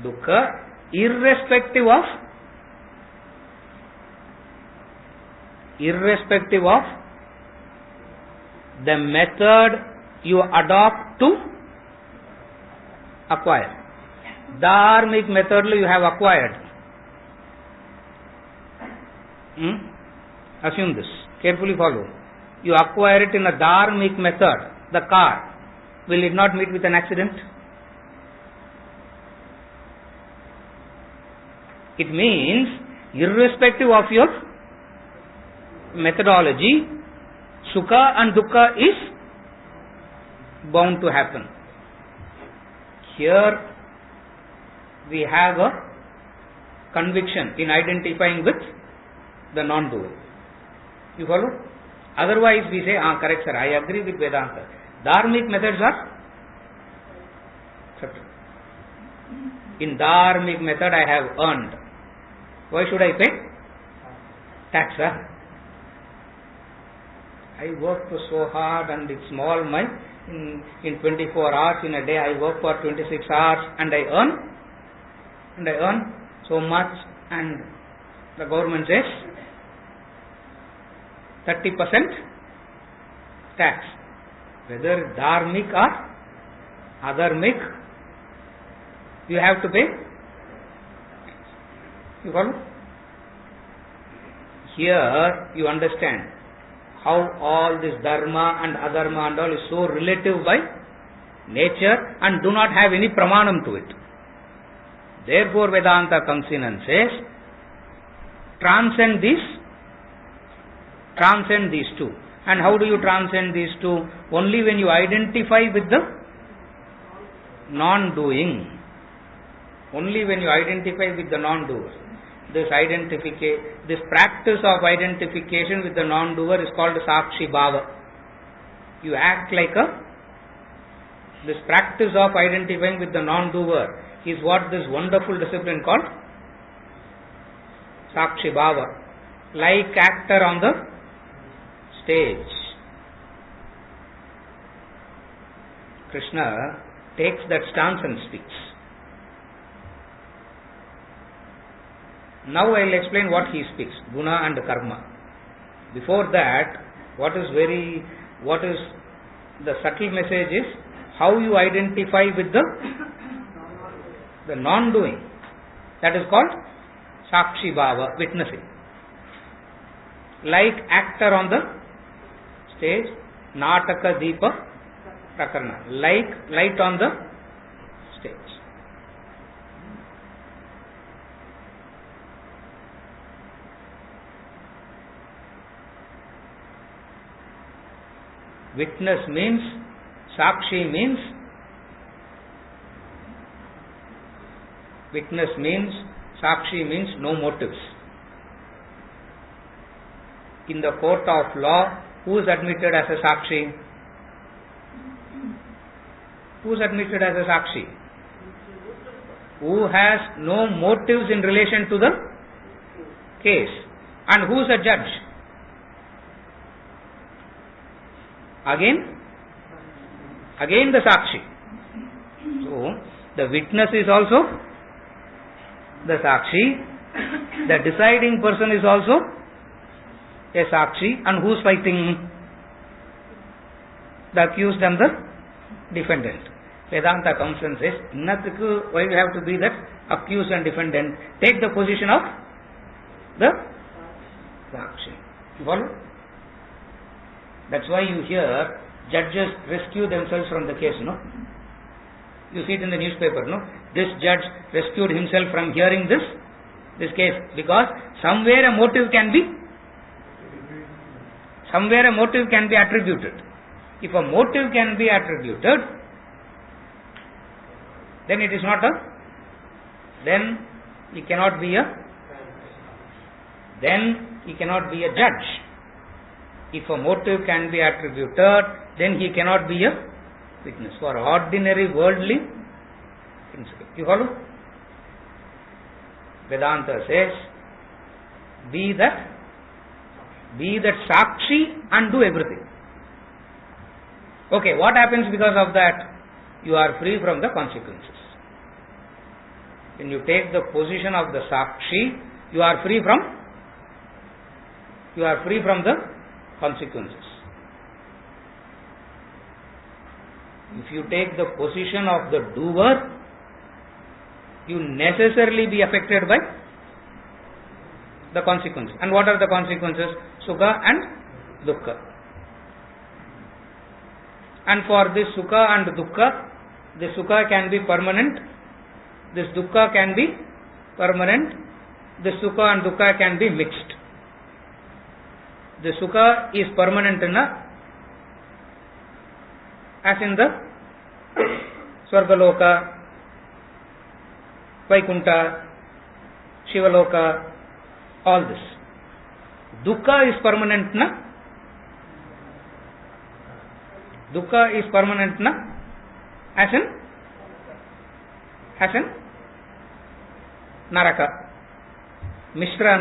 dukkha irrespective of the method you adopt to acquire. Dharmic method you have acquired. Assume this. Carefully follow. You acquire it in a dharmic method. The car. Will it not meet with an accident? It means, irrespective of your methodology, sukha and dukkha is bound to happen. Here we have a conviction in identifying with the non-doer. You follow? Otherwise we say, correct sir, I agree with Vedanta. Dharmic methods are accepted. In dharmic method I have earned. Why should I pay tax? I work so hard and it's small in 24 hours in a day I work for 26 hours and I earn so much, and the government says 30% tax. Whether dharmic or adharmic, you have to pay. You follow? Here you understand how all this dharma and adharma and all is so relative by nature and do not have any pramanam to it. Therefore, Vedanta comes in and says, transcend these two. And how do you transcend these two? Only when you identify with the non-doing. Only when you identify with the non-doer. This practice of identification with the non-doer is called Sakshi Bhava. You act like this practice of identifying with the non-doer is what this wonderful discipline called Sakshi Bhava. Like actor on the stage. Krishna takes that stance and speaks. Now I will explain what he speaks, guna and karma. Before that, what is the subtle message is how you identify with the non-doing. That is called Sakshi Bhava, witnessing. Like actor on the stage, Nataka Deepa Prakarana. Like light on the stage. Witness means, Sakshi means, Sakshi means no motives. In the court of law, who is admitted as a Sakshi? Who is admitted as a Sakshi? Who has no motives in relation to the case. And who is a judge? Again the Sakshi. So, the witness is also the Sakshi. The deciding person is also a Sakshi. And who is fighting? The accused and the defendant. Vedanta comes and says, why we have to be that accused and defendant? Take the position of the Sakshi. You follow? That's why you hear judges rescue themselves from the case, no? You see it in the newspaper, no? This judge rescued himself from hearing this case because somewhere a motive can be attributed. If a motive can be attributed, then it is not then he cannot be a judge. If a motive can be attributed, then he cannot be a witness. For ordinary worldly principle. You follow? Vedanta says, be that Sakshi and do everything. Okay, what happens because of that? You are free from the consequences. When you take the position of the Sakshi, you are free from the consequences. If you take the position of the doer, you necessarily be affected by the consequences. And what are the consequences? Sukha and Dukkha. And for this Sukha and Dukkha, the Sukha can be permanent, this Dukkha can be permanent, the Sukha and Dukkha can be mixed. The Sukha is permanent as in the Swargaloka, Vaikunta, Shivaloka, all this. Dukkha is permanent as in Naraka. Mishra.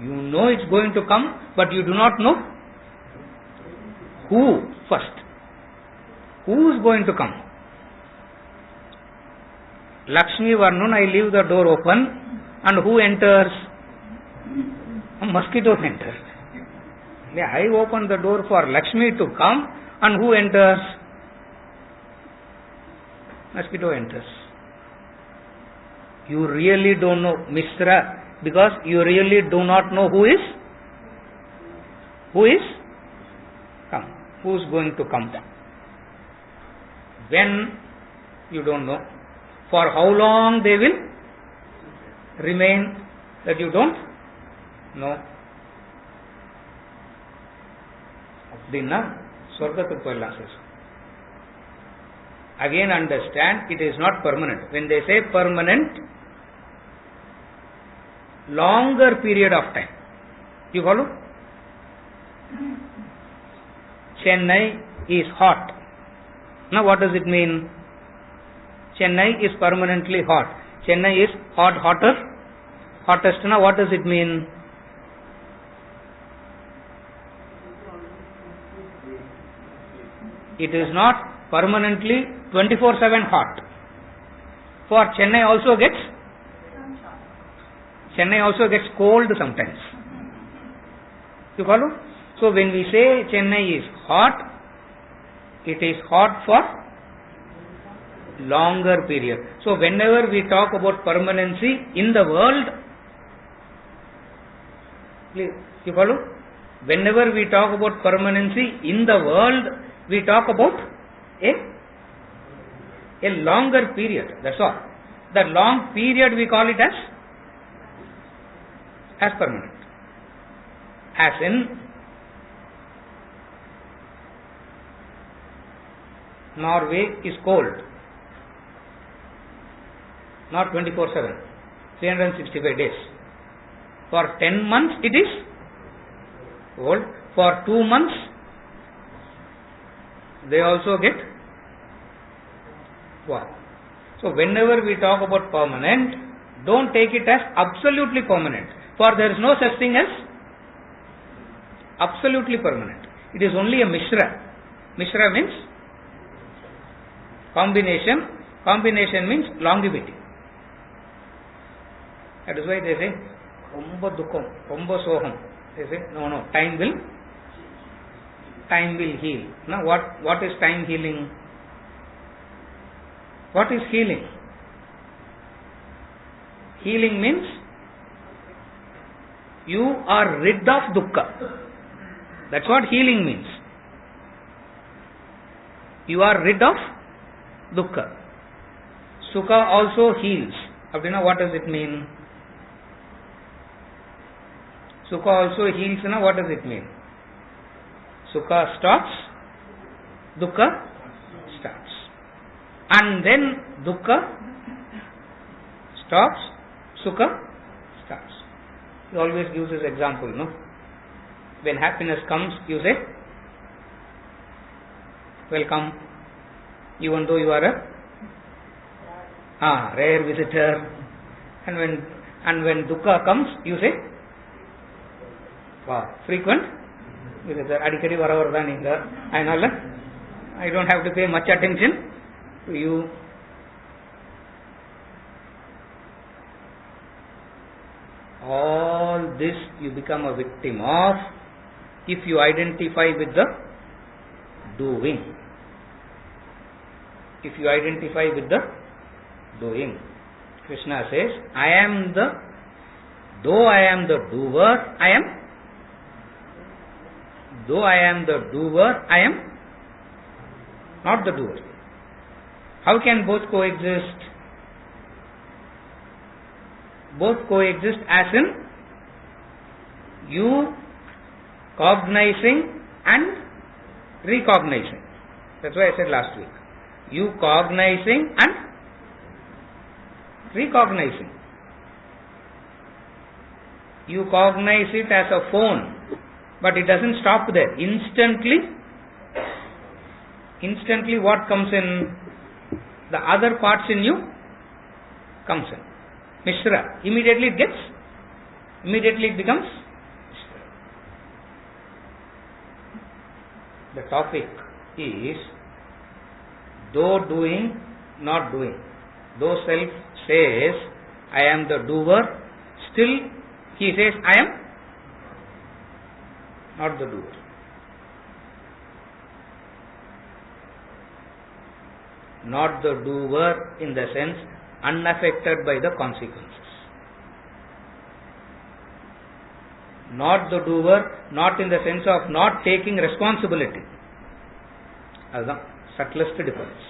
You know it's going to come, but you do not know who first. Who is going to come? Lakshmi Varnun, I leave the door open, and who enters? A mosquito enters. I open the door for Lakshmi to come, and who enters? Mosquito enters. You really don't know. Mishra Because you really do not know who is come, who is going to come. When, you don't know. For how long they will remain, that you don't know. அப்படின்னா சொர்க்கத்துக்கு போயிடலாம் sir. Again understand, it is not permanent. When they say permanent, longer period of time. You follow? Chennai is hot. Now what does it mean? Chennai is permanently hot. Chennai is hot, hotter, hottest. Now what does it mean? It is not permanently 24/7 hot. For Chennai also gets cold sometimes. You follow? So when we say Chennai is hot, it is hot for longer period. So whenever we talk about permanency in the world, you follow? Whenever we talk about permanency in the world, we talk about a longer period. That's all. The long period we call it as permanent. As in, Norway is cold. Not 24/7. 365 days. For 10 months it is cold. For 2 months they also get warm. So whenever we talk about permanent, don't take it as absolutely permanent. For there is no such thing as absolutely permanent. It is only a mishra. Mishra means combination. Combination means longevity. That is why they say Romba Dukkam, Romba Soham. They say no, time will heal. Now what is time healing? What is healing? Healing means you are rid of dukkha. That's what healing means. You are rid of dukkha. Sukha also heals. Abdina, what does it mean? Sukha also heals. Now what does it mean? Sukha stops, dukkha starts. And then dukkha stops, sukha starts. He always gives this example, no? When happiness comes, you say, welcome, even though you are a rare visitor. And when dukkha comes, you say, frequent visitor. Adikadi varavar da neenga. I don't have to pay much attention to you. All this you become a victim of if you identify with the doing. If you identify with the doing. Krishna says, though I am the doer, I am not the doer. How can both coexist? Both coexist as in you cognizing and recognizing. That's why I said last week. You cognizing and recognizing. You cognize it as a phone, but it doesn't stop there. Instantly what comes in? The other parts in you comes in. Mishra. Immediately it becomes Mishra. The topic is though doing, not doing. Though self says, I am the doer, still he says, I am not the doer. Not the doer in the sense unaffected by the consequences. not the doer, not in the sense of not taking responsibility. That's subtlest difference.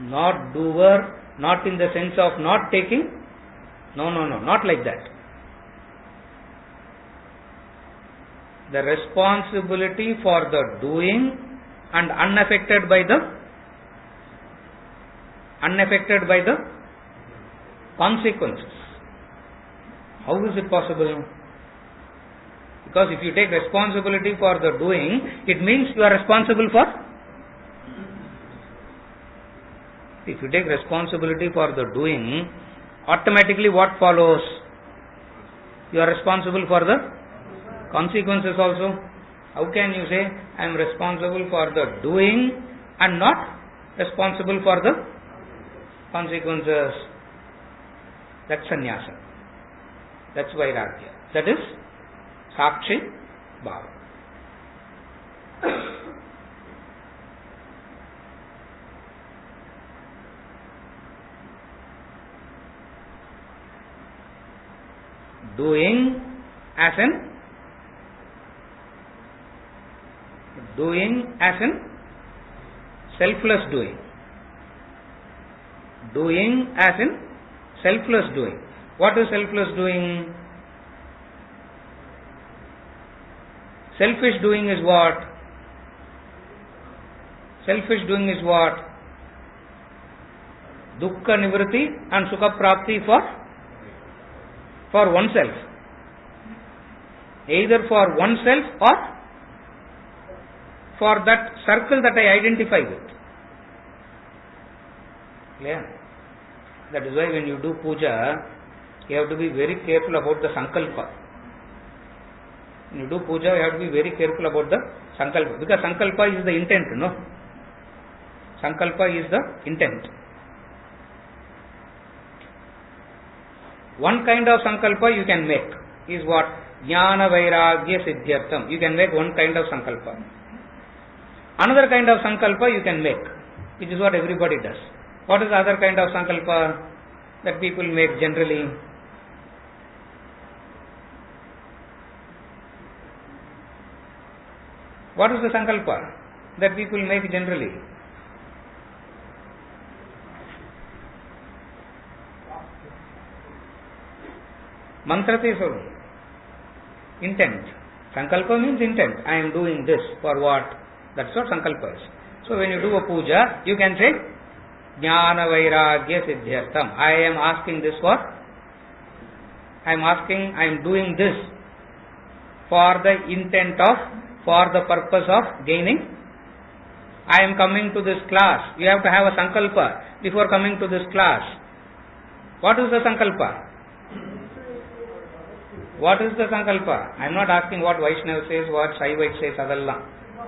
Not doer, not in the sense of not taking. No, not like that. The responsibility for the doing and unaffected by the consequences. How is it possible? Because if you take responsibility for the doing, it means you are responsible for. If you take responsibility for the doing, automatically what follows? You are responsible for the consequences also. How can you say I am responsible for the doing and not responsible for the consequences? That's sannyasa. That's vairagya. That is sakshi bhava. Doing as in selfless doing. Doing as in selfless doing. What is selfless doing? Selfish doing is what? Selfish doing is what? Dukkha nivritti and sukha prapti for oneself. Either for oneself or for that circle that I identify with. Clear? That is why when you do puja, you have to be very careful about the sankalpa. When you do puja, you have to be very careful about the sankalpa. Because sankalpa is the intent, no? Sankalpa is the intent. One kind of sankalpa you can make is what? Jnana vairagya siddhyartham. You can make one kind of sankalpa. Another kind of sankalpa you can make, which is what everybody does. What is the other kind of sankalpa that people make generally? What is the sankalpa that people make generally? Mantrate so. Intent. Sankalpa means intent. I am doing this for what? That's what sankalpa is. So when you do a puja, you can say Jnana vairagya siddhyartham. I am asking this for. I am doing this for the intent of, for the purpose of gaining. I am coming to this class. You have to have a sankalpa before coming to this class. What is the sankalpa? What is the sankalpa? I am not asking what Vaishnava says, what Shaiva says, adalla.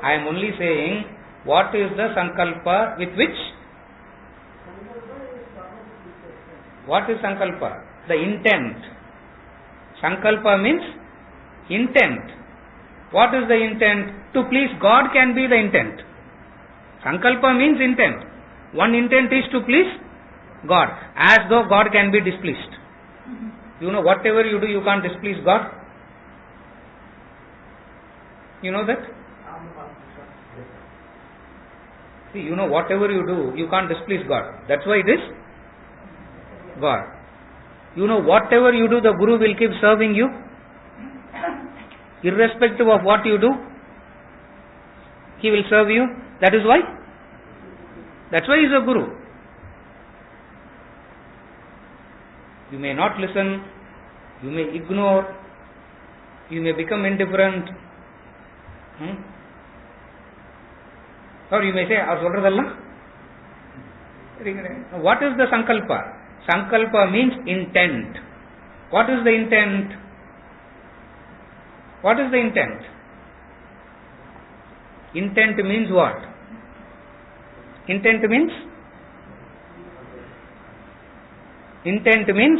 I am only saying what is the sankalpa with which? What is sankalpa? The intent. Sankalpa means intent. What is the intent? To please God can be the intent. Sankalpa means intent. One intent is to please God, as though God can be displeased. You know, whatever you do, you can't displease God. You know that? See, you know, whatever you do, you can't displease God. That's why it is God. You know, whatever you do, the Guru will keep serving you. Irrespective of what you do, he will serve you. That is why. That's why he is a Guru. You may not listen, you may ignore, you may become indifferent, or you may say, what is the sankalpa? Sankalpa means intent. What is the intent? What is the intent? Intent means what? Intent means? Intent means?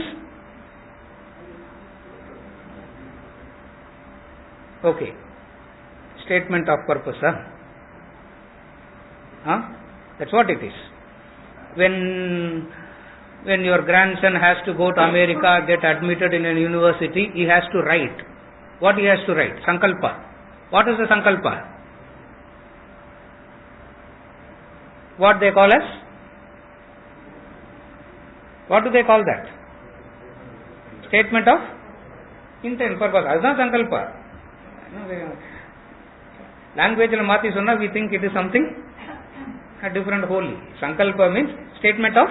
Okay. Statement of purpose. That's what it is. When your grandson has to go to America, get admitted in a university, he has to write what he has to write? Sankalpa. What is the Sankalpa? What they call as? What do they call that? Statement of intent, purpose. That's not Sankalpa. Language mati sonna, we think it is something a different wholly. Sankalpa means statement of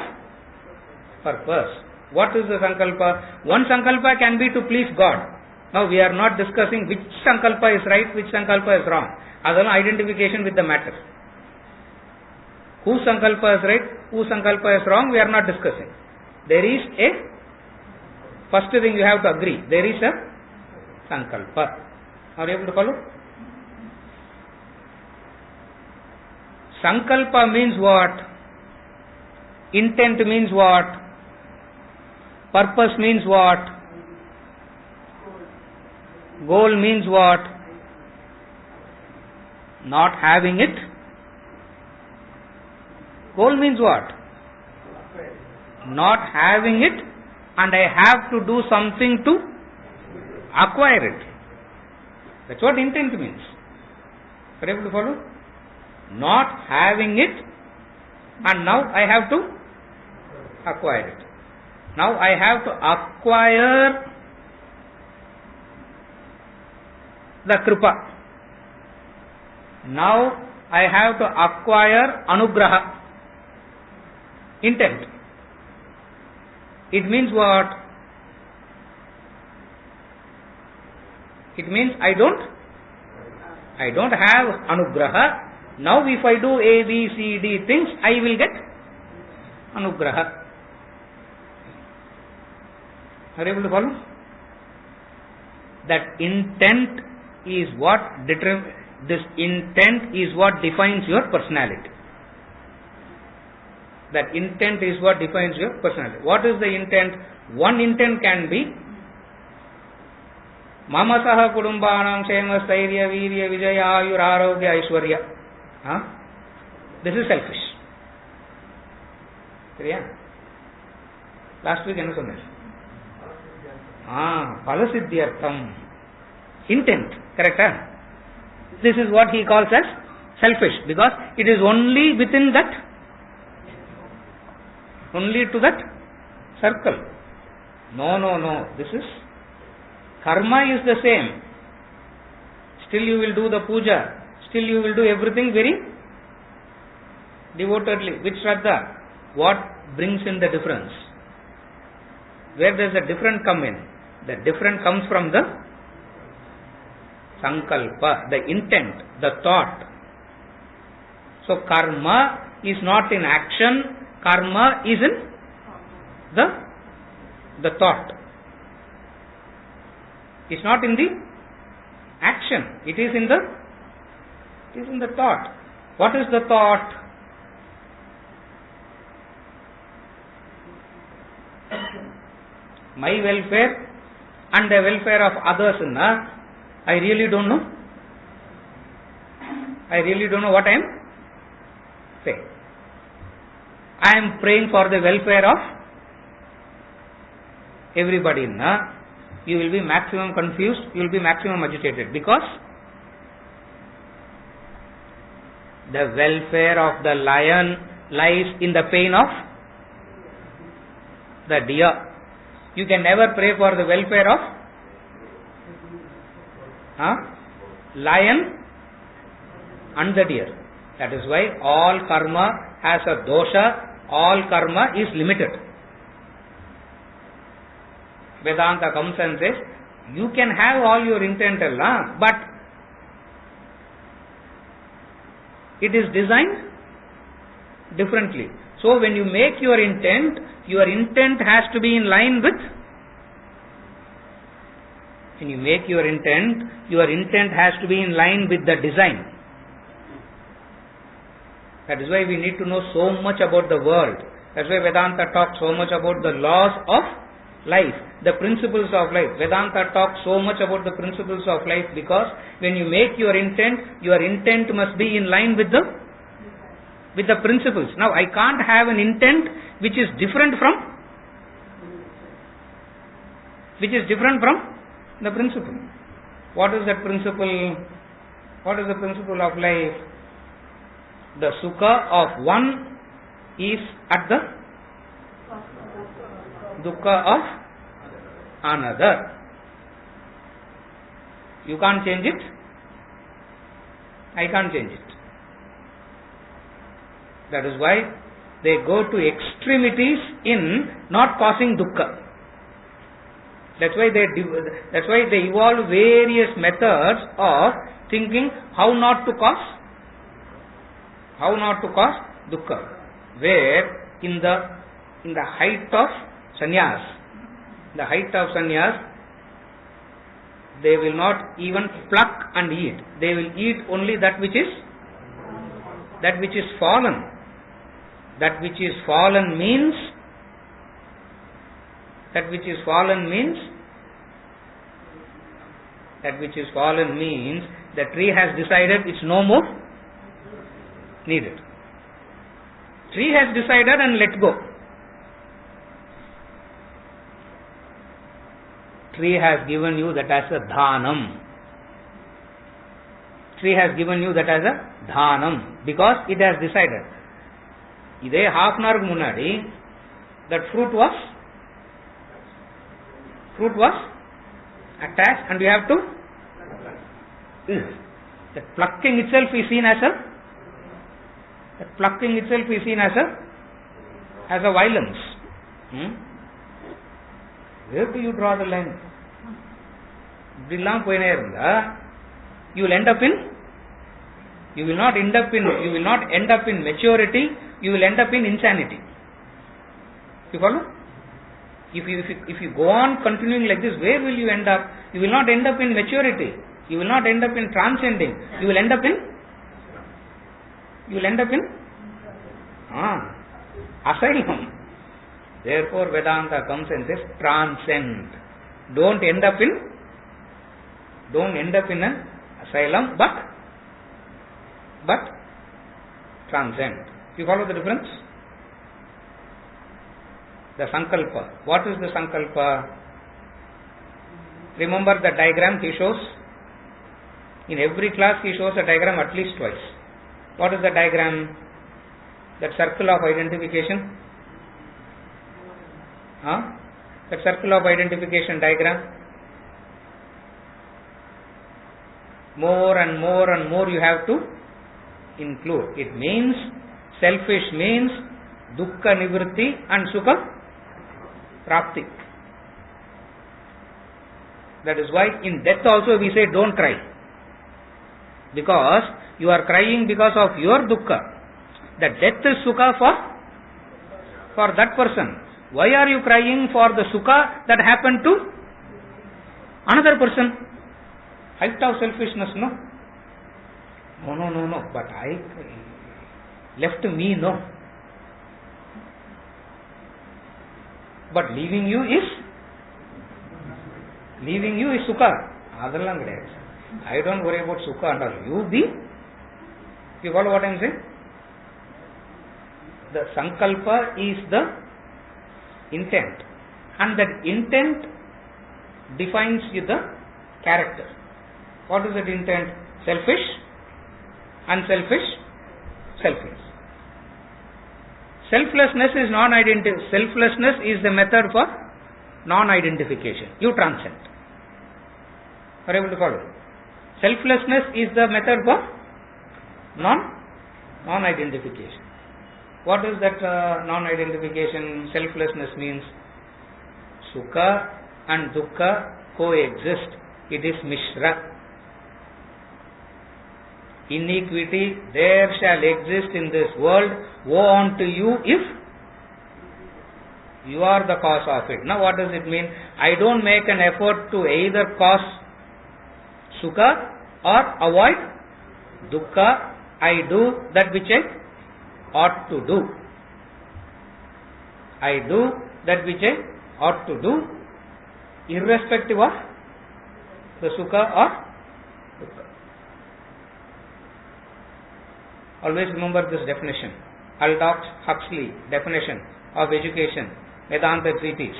purpose. What is the Sankalpa? One Sankalpa can be to please God. Now we are not discussing which Sankalpa is right, which Sankalpa is wrong. Other identification with the matter. Whose Sankalpa is right, whose Sankalpa is wrong, we are not discussing. There is a, first thing you have to agree, there is a Sankalpa. Are you able to follow? Sankalpa means what? Intent means what? Purpose means what? Goal means what? Not having it. Goal means what? Not having it, and I have to do something to acquire it. That's what intent means. Are you able to follow? Not having it, and now I have to acquire it. Now I have to acquire the Kripa. Now I have to acquire Anugraha. Intent. It means what? It means I don't have Anugraha. Now if I do A, B, C, D things, I will get Anugraha. Are you able to follow? That intent is what this intent is what defines your personality. That intent is what defines your personality. What is the intent? One intent can be Mama saha kudumbanam kshema stairya virya vijaya ayur arogya aishwarya. This is selfish. Last week enna sonna? Palasiddhyartham. Intent, correct? This is what he calls as selfish, because it is only within that, only to that circle. No. This is karma is the same. Still you will do the puja. Still you will do everything very devotedly. With Shraddha. What brings in the difference? Where does the different come in? The different comes from the sankalpa, the intent, the thought. So karma is not in action, karma is in the thought. It's not in the action, it is in the thought. What is the thought? My welfare and the welfare of others, I really don't know. I really don't know what I am saying. I am praying for the welfare of everybody. You will be maximum confused, you will be maximum agitated, because the welfare of the lion lies in the pain of the deer. You can never pray for the welfare of lion and the deer. That is why all karma has a dosha, all karma is limited. Vedanta comes and says, you can have all your intent, but it is designed differently. So when you make your intent has to be in line with, when you make your intent has to be in line with the design. That is why we need to know so much about the world. That's why Vedanta talks so much about the laws of life, the principles of life. Vedanta talks so much about the principles of life, because when you make your intent must be in line with the principles. Now I can't have an intent which is different from the principle. What is that principle? What is the principle of life? The sukha of one is at the dukkha of another. You can't change it. I can't change it. That is why they go to extremities in not causing dukkha. That's why they evolve various methods of thinking how not to cause dukkha. Where in the height of sannyas, they will not even pluck and eat. They will eat only that which is fallen. That which is fallen means the tree has decided it's no more needed. Tree has decided and let go. Tree has given you that as a dhanam. Because it has decided. Idhe half an hour munadi, that fruit was attached and you have to. That plucking itself is seen as a violence. Where do you draw the line? You will not end up in maturity, you will end up in insanity. You follow? If you go on continuing like this, where will you end up? You will not end up in maturity. You will not end up in transcending. You will end up in asylum. Therefore, Vedanta comes and says, transcend. Don't end up in an asylum, but transcend. You follow the difference? The sankalpa. What is the sankalpa? Remember the diagram he shows? In every class he shows a diagram at least twice. What is the diagram? That circle of identification. That circle of identification diagram. More and more you have to include. It means, selfish means dukkha nivritti and sukha prapti. That is why in death also we say don't cry. Because you are crying because of your dukkha. The death is sukha for that person. Why are you crying for the sukha that happened to another person? Height of selfishness, no? No. But I left me, no. But leaving you is sukha. Adallam kedayadu. I don't worry about sukha and all. You follow what I am saying? The sankalpa is the intent, and that intent defines you the character. What is that intent? Selfish, unselfish, selfless. Selflessness is Selflessness is the method for non-identification. You transcend. Are you able to follow? Selflessness is the method for non-identification. What is that non-identification? Selflessness means sukha and dukkha coexist. It is mishra. Iniquity there shall exist in this world. Woe unto you if you are the cause of it. Now what does it mean? I don't make an effort to either cause sukha or avoid dukkha. I do that which I ought to do. I do that which I ought to do, irrespective of the sukha or dukkha. Always remember this definition. Aldous Huxley definition of education, Vedanta treatise.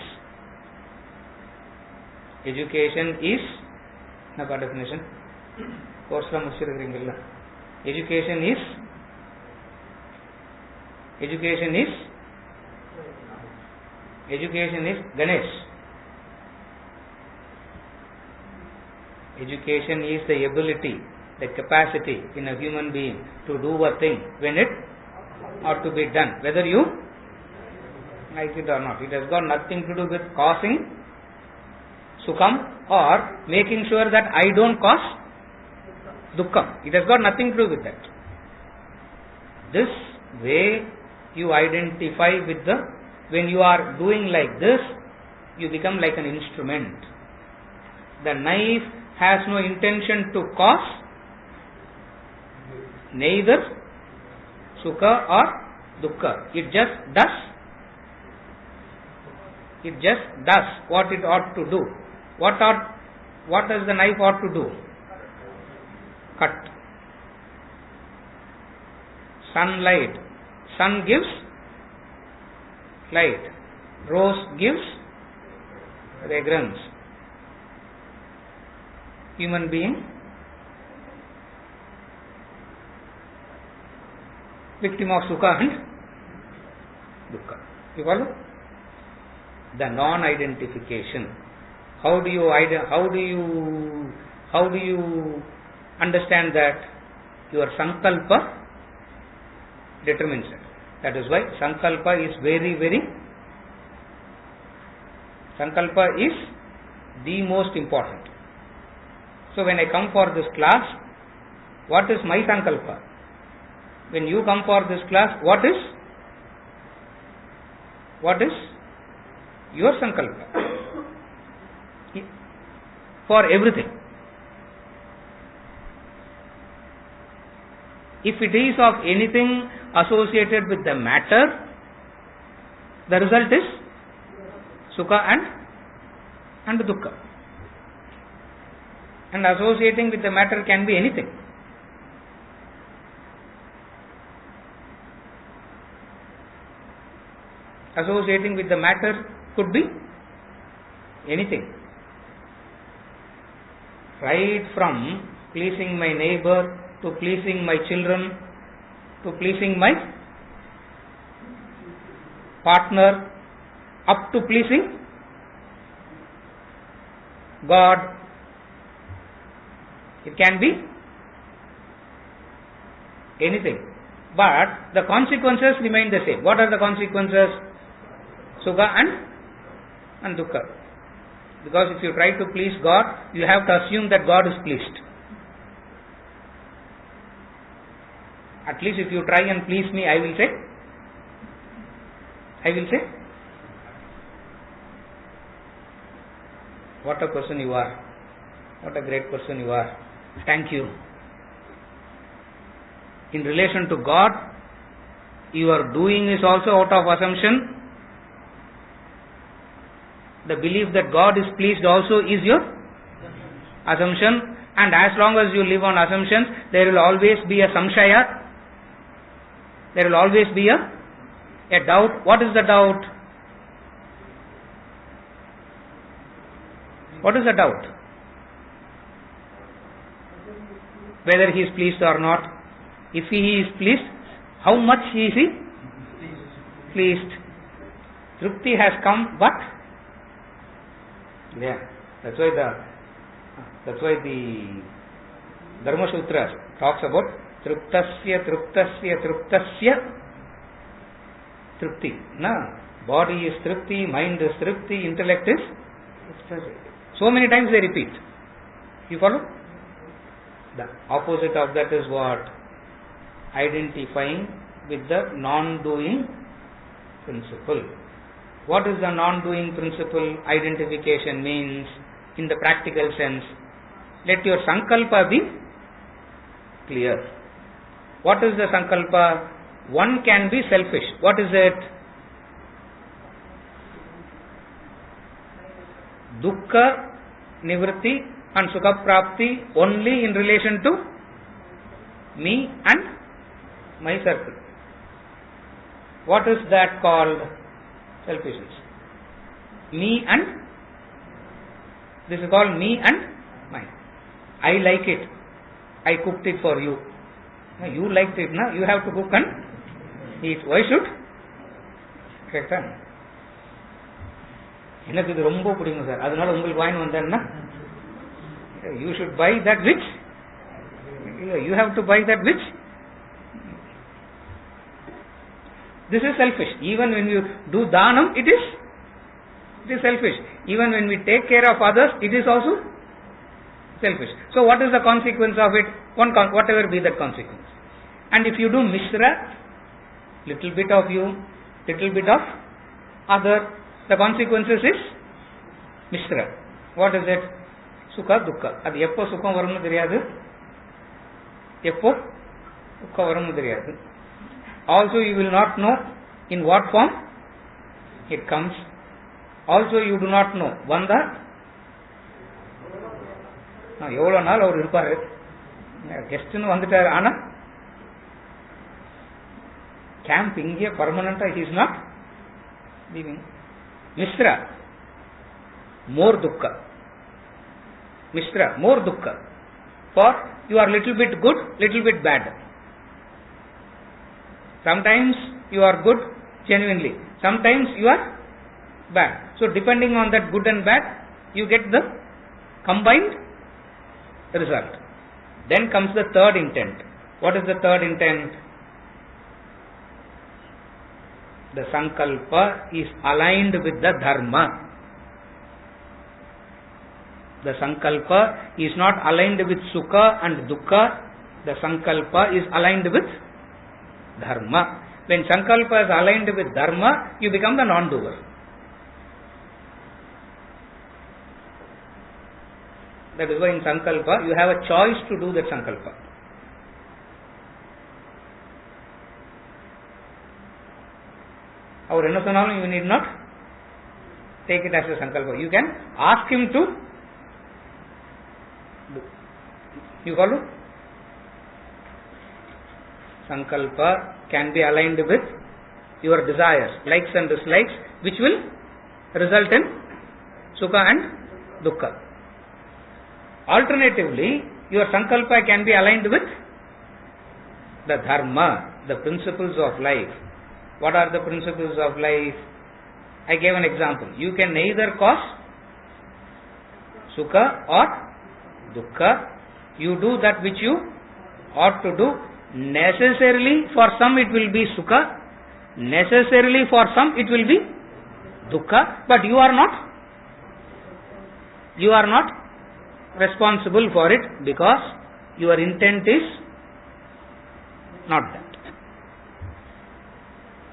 Education is என்னப்பா definition? கோர்ஸ்லாம் முடிச்சிருக்கிறீங்கல்ல. Education is Ganesh. Education is the ability, the capacity in a human being to do a thing when it ought to be done, whether you like it or not. It has got nothing to do with causing sukham or making sure that I don't cause dukkham. It has got nothing to do with that. This way you identify with when you are doing like this, you become like an instrument. The knife has no intention to cause neither sukha or dukkha. It just does what it ought to do. What does the knife ought to do? Cut. Sunlight. Sun gives light. Rose gives fragrance. Human being, victim of sukha and dukkha. You follow? The non-identification. How do you understand that? Your sankalpa determines it. That is why sankalpa is sankalpa is the most important. So when I come for this class, what is my sankalpa? When you come for this class, what is your sankalpa? For everything. If it is of anything associated with the matter, the result is sukha and dukkha. And associating with the matter can be anything. Associating with the matter could be anything. Right from pleasing my neighbor, to pleasing my children, to pleasing my partner, up to pleasing God. It can be anything. But the consequences remain the same. What are the consequences? Sukha and dukkha. Because if you try to please God, you have to assume that God is pleased. At least if you try and please me, I will say, what a person you are. What a great person you are. Thank you. In relation to God, your doing is also out of assumption. The belief that God is pleased also is your assumption. And as long as you live on assumptions, there will always be a samshaya. There will always be a doubt. What is the doubt? What is the doubt? Whether he is pleased or not. If he is pleased, how much is he pleased? Trupti has come, but yeah, that's why the Dharma Sutras talks about truptasya trupti. Body is trupti, mind is trupti, intellect is trupti. So many times they repeat. You follow? The opposite of that is what? Identifying with the non-doing principle. What is the non-doing principle? Identification means, in the practical sense, let your sankalpa be clear. What is the sankalpa? One can be selfish. What is it? Dukkha nivritti and sukha prapti only in relation to me and my circle. What is that called? Selfishness. Me and, this is called me and mine. I like it. I cooked it for you. No, you liked it, na? You have to cook and eat. Why should? Correct? எனக்கு இது ரொம்ப பிடிக்கும் sir, அதனால உங்களுக்கு வாங்கி வந்தேன்னா you should buy that which you have to buy that which. This is selfish. Even when you do dhanam, it is selfish. Even when we take care of others, it is also selfish. So what is the consequence of it? Whatever be that consequence. And if you do mishra, little bit of you, little bit of other, the consequences is mishra. What is it? Sukha, dukkha. அது எப்போ சுகம் வரும்னு தெரியாது, எப்போ துக்கம் வரும்னு தெரியாது. Also you will not know in what form it comes. Also you do not know வந்தா எவ்வளோ நாள் அவர் இருப்பாரு, கெஸ்ட்னு வந்துட்டாரு, ஆனா கேம்ப் இங்கே பர்மனண்டா he is not leaving. Mishra, more dukkha. Mishra, more dukkha. For you are little bit good, little bit bad. Sometimes you are good genuinely, sometimes you are bad. So depending on that good and bad, you get the combined result. Then comes the third intent. What is the third intent? The sankalpa is aligned with the dharma. The sankalpa is not aligned with sukha and dukkha. The sankalpa is aligned with dharma. When sankalpa is aligned with dharma, you become the non-doer. That is why in sankalpa you have a choice to do that sankalpa. Our enna sonalum you need not take it as a sankalpa. You can ask him to do. You follow? Sankalpa can be aligned with your desires, likes and dislikes, which will result in sukha and dukkha. Alternatively, your sankalpa can be aligned with the dharma, the principles of life. What are the principles of life? I gave an example. You can neither cause sukha or dukkha. You do that which you ought to do. Necessarily for some it will be sukha, necessarily for some it will be dukkha, but you are not responsible for it because your intent is not that.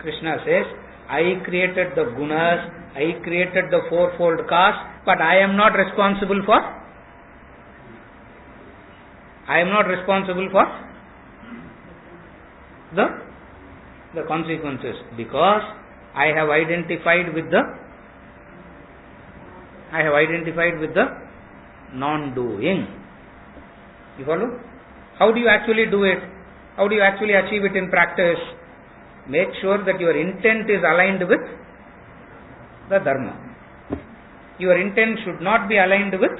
Krishna says, I created the gunas, I created the fourfold caste, but I am not responsible for the consequences, because I have identified with the non-doing. You follow? How do you actually do it? How do you actually achieve it in practice? Make sure that your intent is aligned with the dharma. Your intent should not be aligned with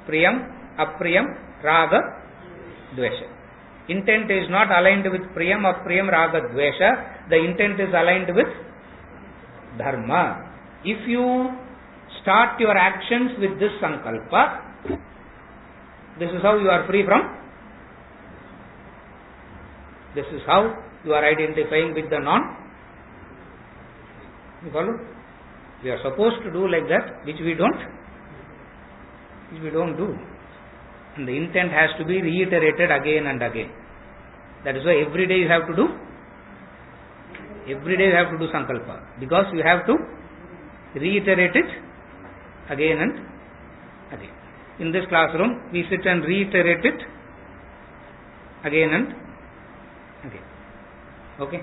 priyam, apriyam, raga, dvesha. Intent is not aligned with priyam, apriyam, raga, dvesha. The intent is aligned with dharma. If you start your actions with this sankalpa, this is how you are free from. This is how you are identifying with the non. You follow? We are supposed to do like that, which we don't do. And the intent has to be reiterated again and again. That is why every day you have to do sankalpa, because you have to reiterate it again and again. In this classroom, we sit and reiterate it again and again. Okay?